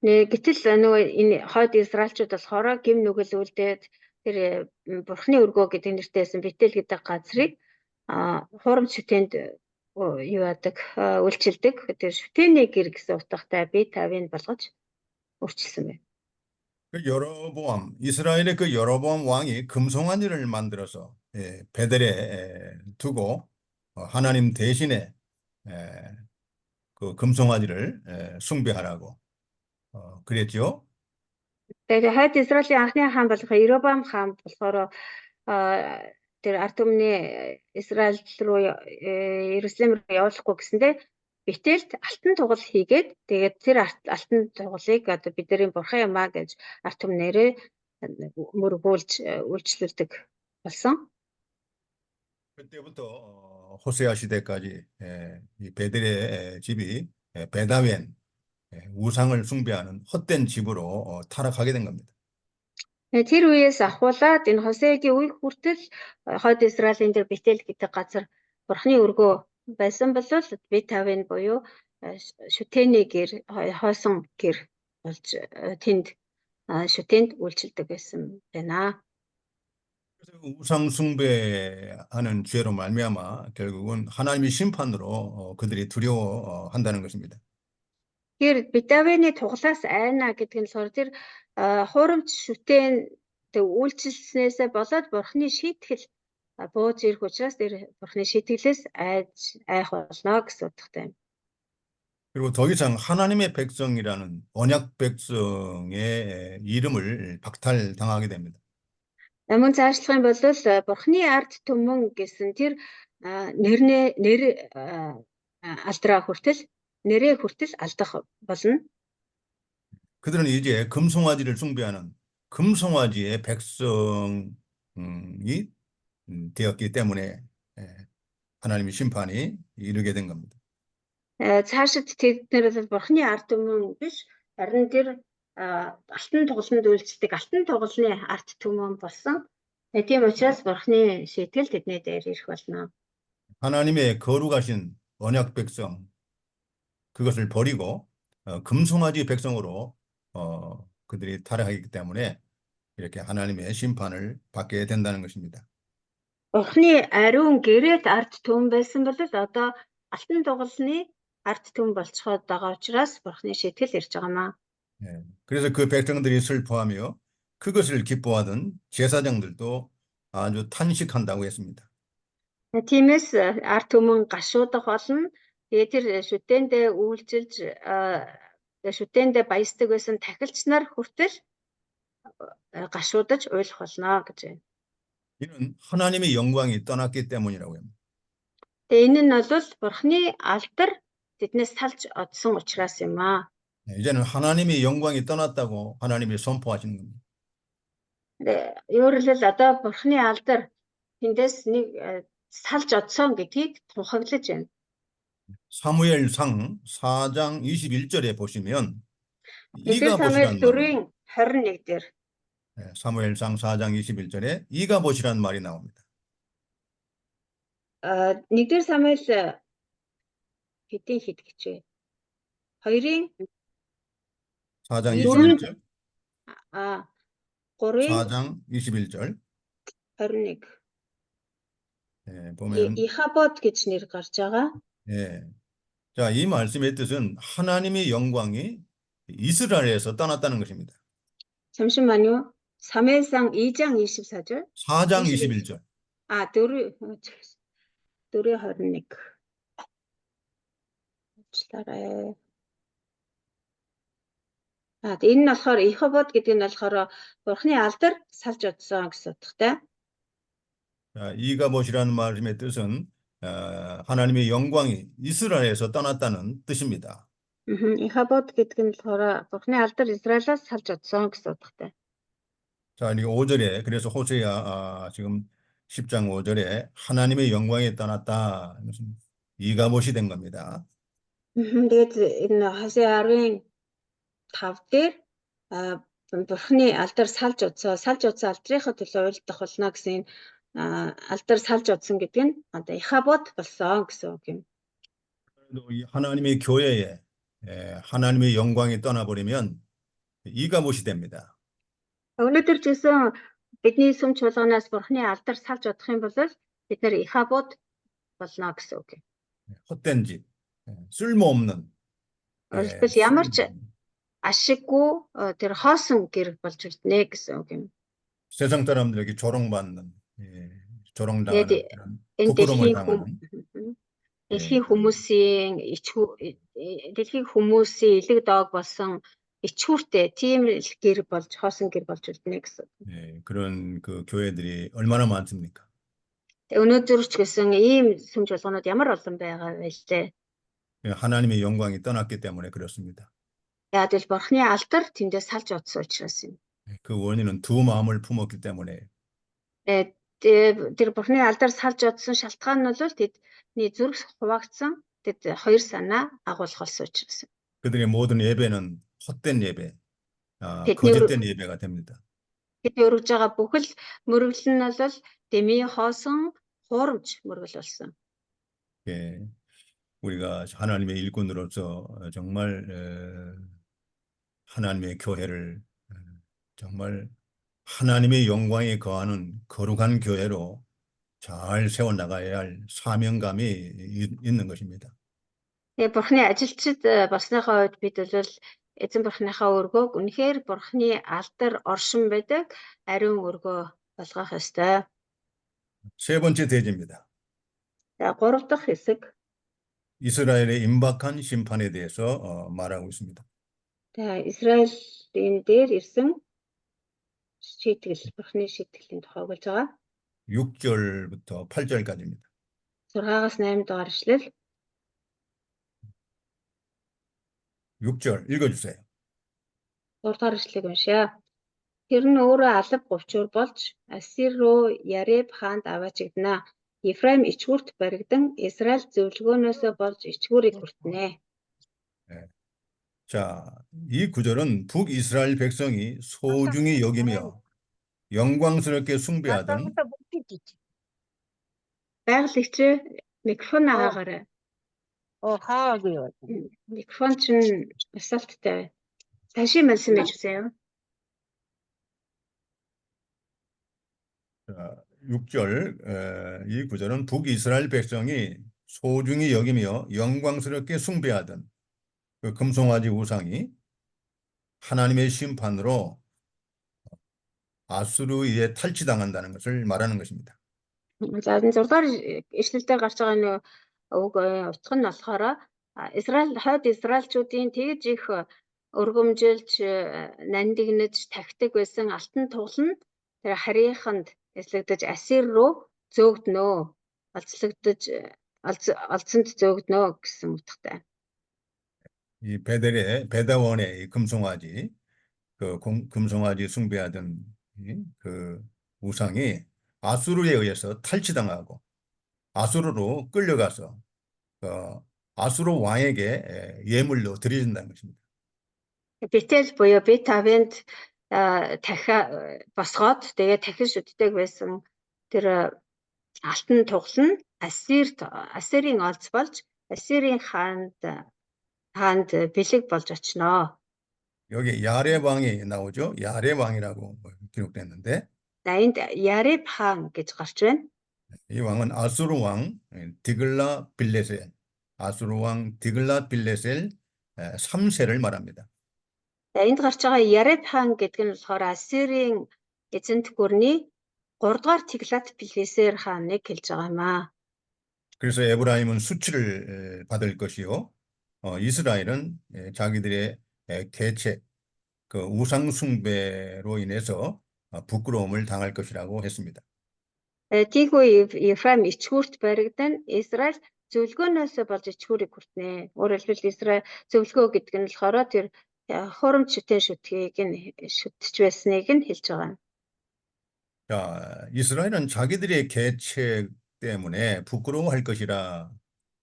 Гэтэл нөгөө энэ хойд Израильчууд болохоор гим нүгэл үлдээд тэр Бурхны өргөө гэдэг нэртэйсэн Бетел гэдэг газрыг хуурамч шүтэнд үйлчилдэг. Тэр шүтэний гэр гэсэн утгатай Бет-Авен болгож өөрчилсөн байна. 이스라엘의 그 여로보암 왕이 금송아지를 만들어서 베델에 두고 하나님 대신에 그 금송아지를 숭배하라고 그랬죠. Тэгээд хойд Израилийн анхны хаан болох Иробам хаан болохоор тэр ард түмний Израиль руу Иерусалим руу явуулахгүй гэсэндээ Бетелд алтан тугал хийгээд тэгээд тэр алтан тугалыг одоо бидний бурхан юм аа гэж ард түмнэрээ мөргүүлж үйлчлүүлдэг болсон. 그때부터 호세아 시대까지 이 베델의 집이 베다웬 우상을 숭배하는 헛된 집으로 타락하게 된 겁니다. Тэр үеэс ахуулаад энэ Хосегийн үе хүртэл хойд Израилийн дээр Бетел гэдэг газар бурхны өргөө байсан бол Бет-Авен буюу шүтэний гэр хойсон гэр болж тэнд шүтэнд үйлчилдэг байсан байна. 우상 숭배하는 죄로 말미암아 결국은 하나님의 심판으로 그들이 두려워한다는 것입니다. Тэр Бет-Авены туглаас айна гэдэг нь болохоор тэр хуурамч шүтэн үйлчилснээсээ болоод бурхны шийтгэл бууж ирэх учраас тэр бурхны шийтгэлээс айх болно гэсэн утгатай. 그리고 더 이상 하나님의 백성이라는 언약 백성의 이름을 박탈당하게 됩니다. Мөн цаашлах юм бол бурхны ард түмэн гэсэн тэр нэр алдраа хүртэл нэрээ хүртэл алдах болно. 그들은 이제 금송아지를 숭배하는 금송아지의 백성이 되었기 때문에 하나님의 심판이 이르게 된 겁니다. Цаашид тэд нэр бурхны ард түмэн биш харин тэр алтан тугаланд үйлчлдэг алтан тугалны ард түмэн болсон. Тийм учраас бурхны шийтгэл тэдний дээр ирэх болно. 하나님의 거룩하신 언약 백성 그것을 버리고 금송아지 백성으로 그들이 타락하기 때문에 이렇게 하나님의 심판을 받게 된다는 것입니다. Бурхны ариун гэрээт ард түмэн байсан бол одоо алтан тугалны ард түмэн болцоход байгаа учраас бурхны шийтгэл ирж байгаамаа. 그래서 그 백성들이 슬퍼하며 그것을 기뻐하던 제사장들도 아주 탄식한다고 했습니다. Тиймээс ард түмэн гашуудах болно. Тэгээд тэр шүтээндээ үйлчилж шүтээндээ баясдаг байсан тахилч нар хүртэл гашуудаж уйлах болно гэж байна. 이는 하나님의 영광이 떠났기 때문이라고 합니다. Тэгээ энэ нь бол Бурхны алдар тэднээс салж одсон учраас юм аа. 이제는 하나님의 영광이 떠났다고 하나님이 선포하시는 겁니다. Өөрөлдөл одоо Бурхны алдар тэндээс нэг салж одсон гэдгийг тунхаглаж байна. 사무엘상 4장 21절에 보시면 Нэгдүгээр 이가 Самуэль 보시란 말이 4:21 дээр 사무엘상 4장 21절에 이가 보시란 말이 나옵니다. нэгдүгээр Самуэль хэдийн хэд гэж вэ? 2-ын 4장 이는- 21절, 3-ын 4장 21절 21 보면 Ихабод гэж нэр гарч байгаа. 예. 자, 이 말씀의 뜻은 하나님의 영광이 이스라엘에서 떠났다는 것입니다. 잠시만요. 사무엘상 2장 24절. 4장 21절. 21절. 4:21. уучлаарай. Энэ нь болохоор Ихабод гэдэг нь болохоор Бурхны алдар салж одсон гэсэн утгатай. 자, 이가 보시라는 말씀의 뜻은 하나님의 영광이 이스라엘에서 떠났다는 뜻입니다. Ихабод гэдэг нь болохоор Бурхны алдар Израилаас салж одсон гэсэн утгатай. 자, 이게 5절에 그래서 호세아 지금 10장 5절에 하나님의 영광이 떠났다. 이것은 이가 보시 된 겁니다. Тэгээд энэ Хосea 10:5 дээр Бурхны алдар салж удсан алдрынхаа төлөө уйлдах болно гэсэн алдар салж удсан гэдэг нь одоо Ихабод болсон гэсэн үг юм. 그래도 이 하나님의 교회에 하나님의 영광이 떠나버리면 이가 보시 됩니다. Өнөөдөр ч гэсэн бидний сүм чуулганаас Бурхны алдар салж удах юм бол бид нэр Ихабод болно гэсэн үг юм. 헛된 짓, 쓸모없는 Өөрөлдөл ямар ч ашиггүй тэр хоосон гэр болж ирднэ гэсэн үг юм. 세상 사람들에게 조롱받는, 조롱당하는 Тэгээд 그런 энэ 부끄러움을 дэлхийн 당하는 дэлхийн хүмүүсийн элэг доог болсон ичхүүртэй тийм л гэр болж хоосон гэр болж ирднэ гэсэн. 그런 그 교회들이 얼마나 많습니까? Өнөөдөр ч гэсэн ийм сүм чуулганууд ямар олон байгаа вэ лээ. 하나님의 영광이 떠났기 때문에 그렇습니다. Яг л Бурхны алдар тэндээс салж удсан учраас юм. 그 원인은 두 마음을 품었기 때문에 Тэр Бурхны алдар салж удсан шалтгаан нь бол тэдний зүрх хуваагдсан тэд хоёр санаа агуулах болсон учраас. 그들의 모든 예배는 헛된 예배, тэдний 거짓된 예배가 됩니다. Тэдний өргөж байгаа бүхэл мөрөглөл нь бол дэмий хоосон хуурамч мөргөл болсон. 우리가 하나님의 일꾼으로서 정말 하나님의 교회를 정말 하나님의 영광에 거하는 거룩한 교회로 잘 세워나가야 할 사명감이 있는 것입니다. Бурхны ажилчид болсныхоо үед бид бол эзэн Бурхныхаа өргөөг үнэхээр Бурхны алдар оршин байдаг ариун өргөө болгох ёстой. 세 번째 대지입니다. За 3 дахь хэсэг 이스라엘의 임박한 심판에 대해서 말하고 있습니다. Израилийн дээр ирсэн шийтгэл Бурхны шийтгэлийн тухай өгүүлж байгаа. 6절부터 8절까지입니다. 6-аас 8 дугаар ишлэл. 6절 읽어주세요. 3 дугаар ишлэгийг уншъя. Тэр нь өөрөө алав говчуур болж Ассир руу Яреб хаанд аваачигдана. Ефраим ичгүүрт баригдан Израиль зөвлгөөнөөсөө болж ичгүүрийг хүртнэ. 자, 이 구절은 북이스라엘 백성이 소중히 여기며 영광스럽게 숭배하던 Байгалийн микрофон агаарай. хаагүй. Микрофон чинь асаалттай. 다시 말씀해 주세요. 자, 6절 이 구절은 북이스라엘 백성이 소중히 여기며 영광스럽게 숭배하던 그 금송아지 우상이 하나님의 심판으로 아수르에 탈취당한다는 것을 말하는 것입니다. За 6 дугаар ишлэлдээр гарч байгаа нэг үг утга нь болохоор Израиль хойд Израильчүүдийн тэгж их өргөмжилж нандинаж тахдаг байсан алтан тугал нь тэр харийнханд эслэгдэж Ассир руу зөөгднөө. Олзонд зөөгднөө гэсэн утгатай. 이 베다원의 이 금송아지, 금송아지 숭배하던 그 우상이 아수르에 의해서 탈취당하고 아수르로 끌려가서 아수르 왕에게 예물로 드려진다는 것입니다. Бетел буюу Бетавент босгоод тэгээ дахин шүтдэг байсан тэр алтан тугал нь Ассирийн олз болж Ассирийн хаанд бэлэг болж очноо. 여기 야렙 왕이 나오죠. 야렙 왕이라고 기록됐는데 Энд Яреб хаан гэж гарч байна. 이 왕은 아수르 왕 디글라 빌레셀, 아수르 왕 디글라 빌레셀 3세를 말합니다. Энд гарч байгаа Яреб хаан гэдэг нь болохоор Ассирийн эзэнт гүрний 3 дугаар Тиглат Пилесер хааныг хэлж байгаа юм аа. 그래서 에브라임은 수치를 받을 것이요. 이스라엘은 자기들의 계책, 그 우상 숭배로 인해서 부끄러움을 당할 것이라고 했습니다. Тийхүү Ефраим ичгүүрт баригдан Израиль зөвлгөөнөөс болж ичгүүрийг хүртнэ. Өөрөөр хэлбэл Израиль зөвлгөө гэдэг нь болохоор тэр хурамч шүтэн шүтгийг нь шүтж байсныг нь хэлж байгаа. 자, 이스라엘은 자기들의 계책 때문에 부끄러워할 것이라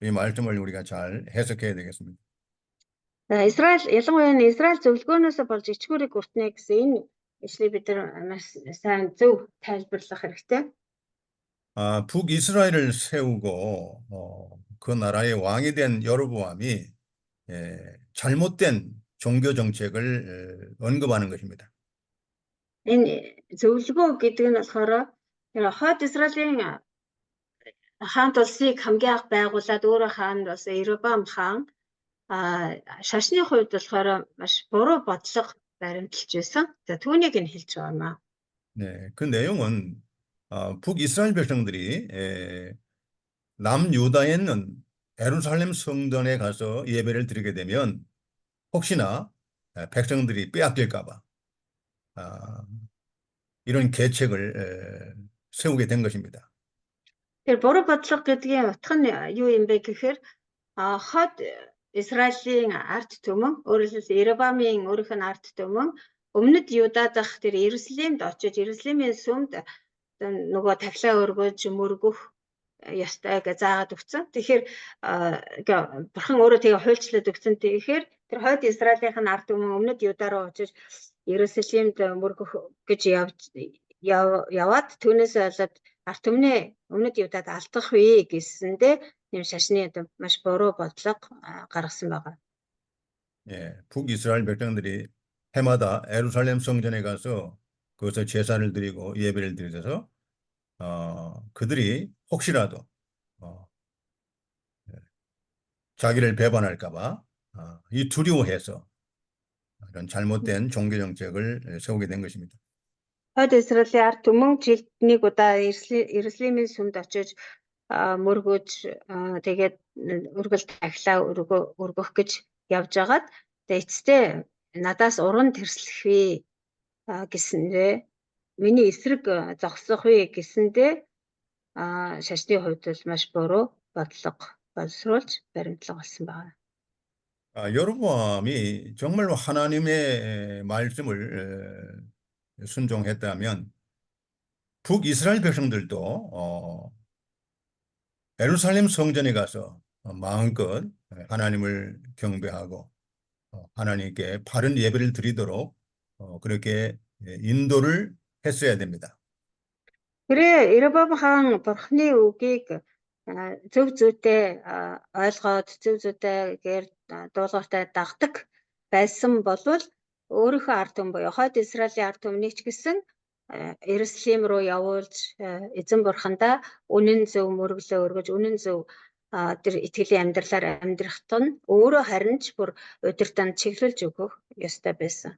이 말씀을 우리가 잘 해석해야 되겠습니다. Израиль ялангуяа Израиль зөвлгөөнөөс болж ичгүүрийг хүртнэ гэсэн энэ ишлийг бид нар маш сайн зөв тайлбарлах хэрэгтэй. 북이스라엘을 세우고 그 나라의 왕이 된 여로보암이 잘못된 종교 정책을 언급하는 것입니다. Энэ зөвлөгөө гэдэг нь болохоор хойд Израилийн хаант улсыг хамгийн анх байгуулад өөрөө хаан бас Иробам хаан шашны хувьд болохоор маш буруу бодлого баримталж байсан. За түүнийг нь хэлж байгаа юм аа. 네, 그 내용은 북이스라엘 백성들이 남유다에 있는 예루살렘 성전에 가서 예배를 드리게 되면 혹시나 백성들이 빼앗길까 봐 이런 계책을 세우게 된 것입니다. Тэр буруу бодлого гэдгийн утга нь юу юм бэ гэхээр хойд Израилийн ард түмэн өөрөлдөл Иробамын өөрийнх нь ард түмэн өмнөд Юда дахь тэр Иерусалимд очиж Иерусалимийн сүмд нөгөө тахилаа өргөж мөргөх ёстой гэж заагаад өгсөн. Тэгэхээр бурхан өөрөө тэгээ хуульчлаад өгсөн. Тэгэхээр тэр хойд Израилийн ард түмэн өмнөд Юда руу очиж Иерусалимд мөргөх гэж яваад түүнээс болоод ард түмний өмнөд Юдад алдах вэ гэсэндээ юм шашны маш буруу бодлого гаргасан байгаа. 예, 북이스라엘 백성들이 해마다 예루살렘 성전에 가서 거기서 제사를 드리고 예배를 드려서 그들이 혹시라도 자기를 배반할까 봐 이 두려워해서 이런 잘못된 종교 정책을 세우게 된 것입니다. Хойд Израилийн ард түмэн жилд нэг удаа Иерусалимийн сүмд очиж мөргөж тэгээд өргөл тахилаа өргөх гэж явж агаад тэгээд эцэстээ надаас уран тэрслэх вэ гэсэндээ миний эсрэг зогсох вэ гэсэндээ шашны хувьд бол маш буруу бодлого боловсруулж баримтлага болсон байна. 여로보암이 정말로 하나님의 말씀을 순종했다면 북이스라엘 백성들도 예루살렘 성전에 가서 마음껏 하나님을 경배하고 하나님께 바른 예배를 드리도록 그렇게 인도를 했어야 됩니다. 그래 Иробам хаан бурхны үгийг зөв зүйтэй ойлгоод зөв зүйтэйгээр дуулууртай дагдаг байсан болвол өөрийнхөө ард түмэн буюу хойд Израилийн ард түмнийг ч гэсэн Иерусалим руу явуулж эзэн бурхандаа үнэн зөв мөрөглөө өргөж үнэн зөв тэр итгэлийн амьдралаар амьдрахт нь өөрөө харин ч бүр удирдан чиглүүлж өгөх ёстой байсан.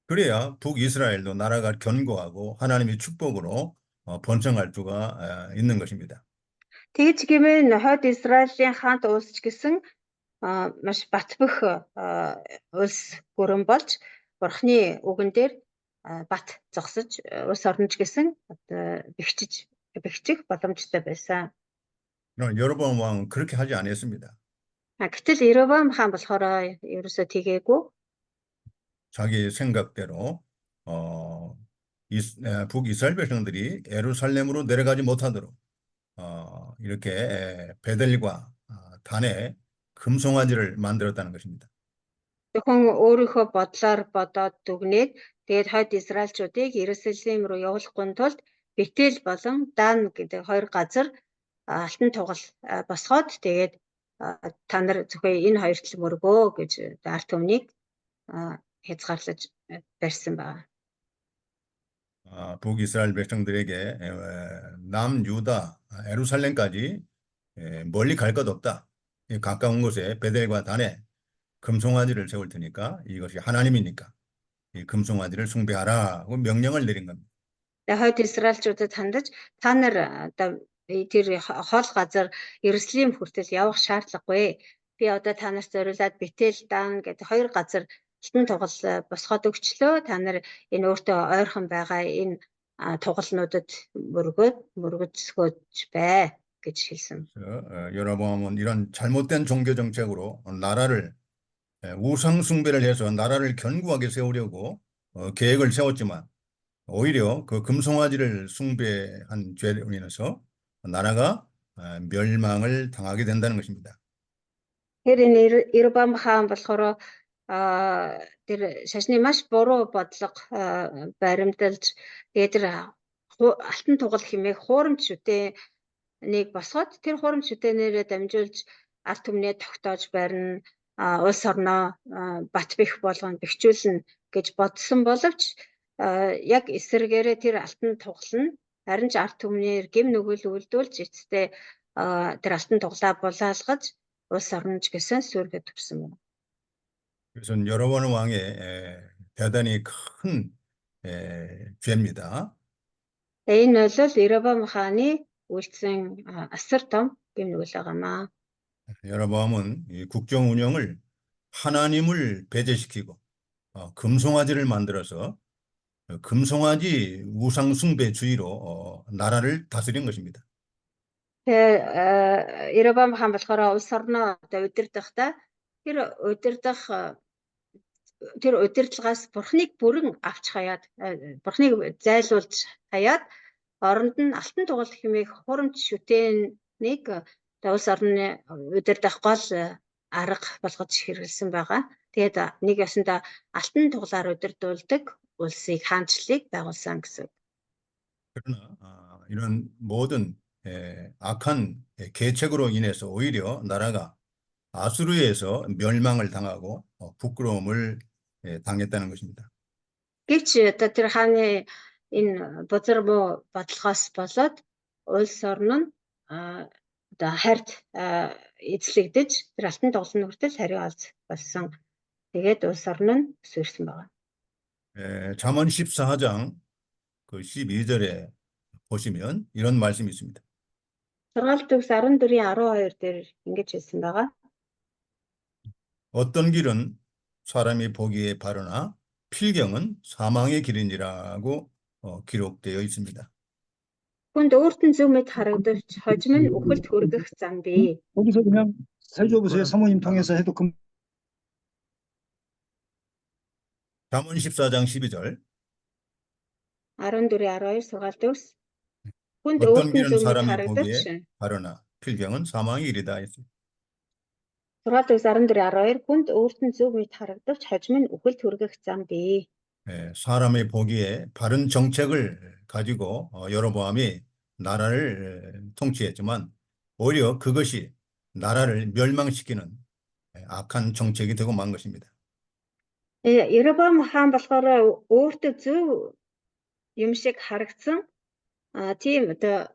그래야 북이스라엘도 나라가 견고하고 하나님의 축복으로 번성할 수가 있는 것입니다. Тэгж гэмээр хойд Израилийн хаант улс ч гэсэн маш батбөх улс гүрэн болж Бурхны үгэн дээр бат зогсож улс орнож гэсэн бэхжих боломжтой байсан. 그러나 여로보암 왕은 그렇게 하지 않았습니다. Гэтэл Иробам хаан болохоор ерөөсөө тгэгээгүй. 자기 생각대로 북이스라엘 백성들이 예루살렘으로 내려가지 못하도록 이렇게 베델과 단에 금송아지를 만들었다는 것입니다. Зөвхөн өөрийнхөө бодлоор бодоод дүгнээд тэгээд хойд Израильчуудыг Иерусалим руу явуулахгүй тулд Бетел болон Дан гэдэг хоёр газар алтан тугал босгоод тэгээд та нар зөвхөн энэ хоёрт л мөргөө гэж ард түмнийг хязгаарлаж барьсан байна. 북이스라엘 백성들에게 남유다 예루살렘까지 멀리 갈 것 없다. 가까운 곳에 베델과 단에 금송아지를 세울 테니까 이것이 하나님이니까 이 금송아지를 숭배하라고 명령을 내린 겁니다. Тэгээд хойд Израильчуудад хандаж та нар тэр хол газар Иерусалим хүртэл явах шаардлагагүй. Би одоо та нарт зориулаад Бетел Дан гэдэг хоёр газар алтан тугал босгоод өгчлөө. Та нар энэ өөртөө ойрхон байгаа энэ тугалнуудад мөргөцгөөж бай гэж хэлсэн. 여로보암은 이런 잘못된 종교 정책으로 나라를 우상 숭배를 해서 나라를 견고하게 세우려고 계획을 세웠지만 오히려 그 금송아지를 숭배한 죄로 인해서 나라가 멸망을 당하게 된다는 것입니다. Тэр энэ Иробам хаан болохоор тэр шашны маш буруу бодлого баримталж тэгээд тэр алтан тугал хэмээх хуурамч шүтэнийг босгоод тэр хуурамч шүтэнээрээ дамжуулж ард түмнээ тогтоож барина, улс орноо бат бэх болгон бэхжүүлнэ гэж бодсон боловч яг эсрэгээрээ тэр алтан тугал нь харин ч ард түмнээр гэм нүгэл үйлдүүлж эцэстээ тэр алтан тугалаа булаалгаж улс орнож гэсэн сүргээ төрсөн байна. 그래서 여로보암 왕의 대단히 큰 죄입니다. Энэ бол Иробам хааны үйлдсэн асар том гэм нүгэл байгаамаа. 여로보암은 이 국정 운영을 하나님을 배제시키고 금송아지를 만들어서 금송아지 우상 숭배주의로 나라를 다스린 것입니다. Иробам хаан болохоор улс орноо удирдахдаа тэр удирдлагаас Бурхныг бүрэн авч хаяад Бурхныг зайлуулж хаяад оронд нь алтан тугал хэмээх хурамч шүтээнийг улс орны удирдах гол арга болгож хэрэглэсэн байгаа. Тэгээд нэг ясанда алтан тугалаар удирдуулдаг улсыг хаанчлалыг байгуулсан гэсэн. 그러나 이런 모든 악한 계책으로 인해서 오히려 나라가 아수르에서 멸망을 당하고 부끄러움을 당했다는 것입니다. Гэвч одоо тэр хааны энэ бузар буу бодлогоос болоод улс орн нь одоо харьд эзлэгдэж тэр алтан тугалын хүртэл хариу алз болсон. Тэгээд улс орн нь өсвөрсөн байна. 잠언 14장 그 12절에 보시면 이런 말씀이 있습니다. Сургаалт төгс 14:12 дээр ингэж хэлсэн байгаа. 어떤 길은 사람이 보기에 바르나 필경은 사망의 길이니라고 기록되어 있습니다. Хүнд өөрт нь зөв мэд харагдавч хожим нь үхэлд хүргэх зам бий. 거기서 그냥 살펴보세요. 사모님 통해서 해도 잠언 14장 12절 14:12 сургаалт төгс. Хүнд 어떤 өөрт нь 길은 зөв мэд 사람이 харагдавч 보기에 바르나 필경은 사망의 길이다 했습니다. сургаалт төгс 14:12 хүнд өөрт нь зөв мэд харагдавч хожим нь үхэлд хүргэх зам бий. 사람의 보기에 바른 정책을 가지고 여로보암이 나라를 통치했지만 오히려 그것이 나라를 멸망시키는 악한 정책이 되고 만 것입니다. Иробам хаан болохоор өөртөө зөв юм шиг харагдсан тийм одоо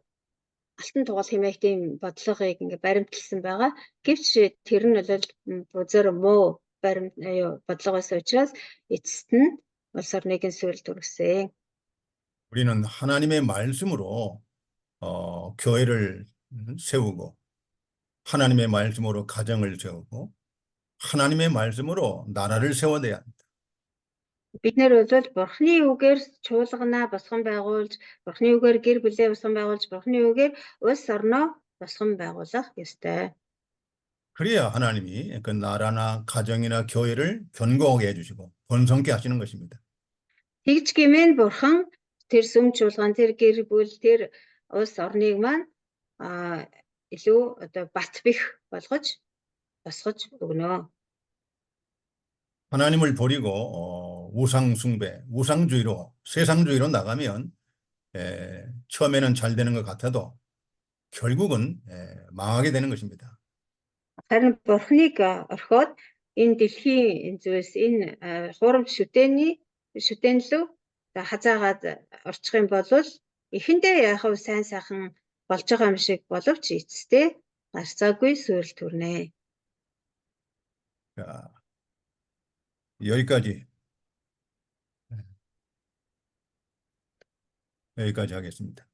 алтан тугал хэмээх тийм бодлогыг ингээ баримталсан байгаа. Гэвч тэр нь бол бузар муу бодлогоос учраас эцэст нь улс орныг сүрэл төргсөн. 우리는 하나님의 말씀으로 교회를 세우고 하나님의 말씀으로 가정을 세우고 하나님의 말씀으로 나라를 세워내야 합니다. Бид нэр бол Бурхны үгээр чуулганаа босгон байгуулж, Бурхны үгээр гэр бүлээ босгон байгуулж, Бурхны үгээр улс орноо босгон байгуулах ёстой. 그래야 하나님이 그 나라나 가정이나 교회를 견고하게 해주시고 번성케 하시는 것입니다. Тэгж гэмээн Бурхан тэр сүм чуулган, тэр гэр бүл, тэр улс орныг маань илүү одоо бат бэх болгож босгож өгнө. 하나님을 버리고 우상 숭배, 우상주의로 세상주의로 나가면 처음에는 잘 되는 것 같아도 결국은 망하게 되는 것입니다. Харин Бурхныг орхиод энэ дэлхийн зүйлс энэ хуурамч шүтэн лөө хазаагаад орчих юм бол эхэндээ яг хав сайн сайхан болж байгаа юм шиг боловч эцэстээ гарцаагүй сүрэл төрнэ. 자, 여기까지 하겠습니다.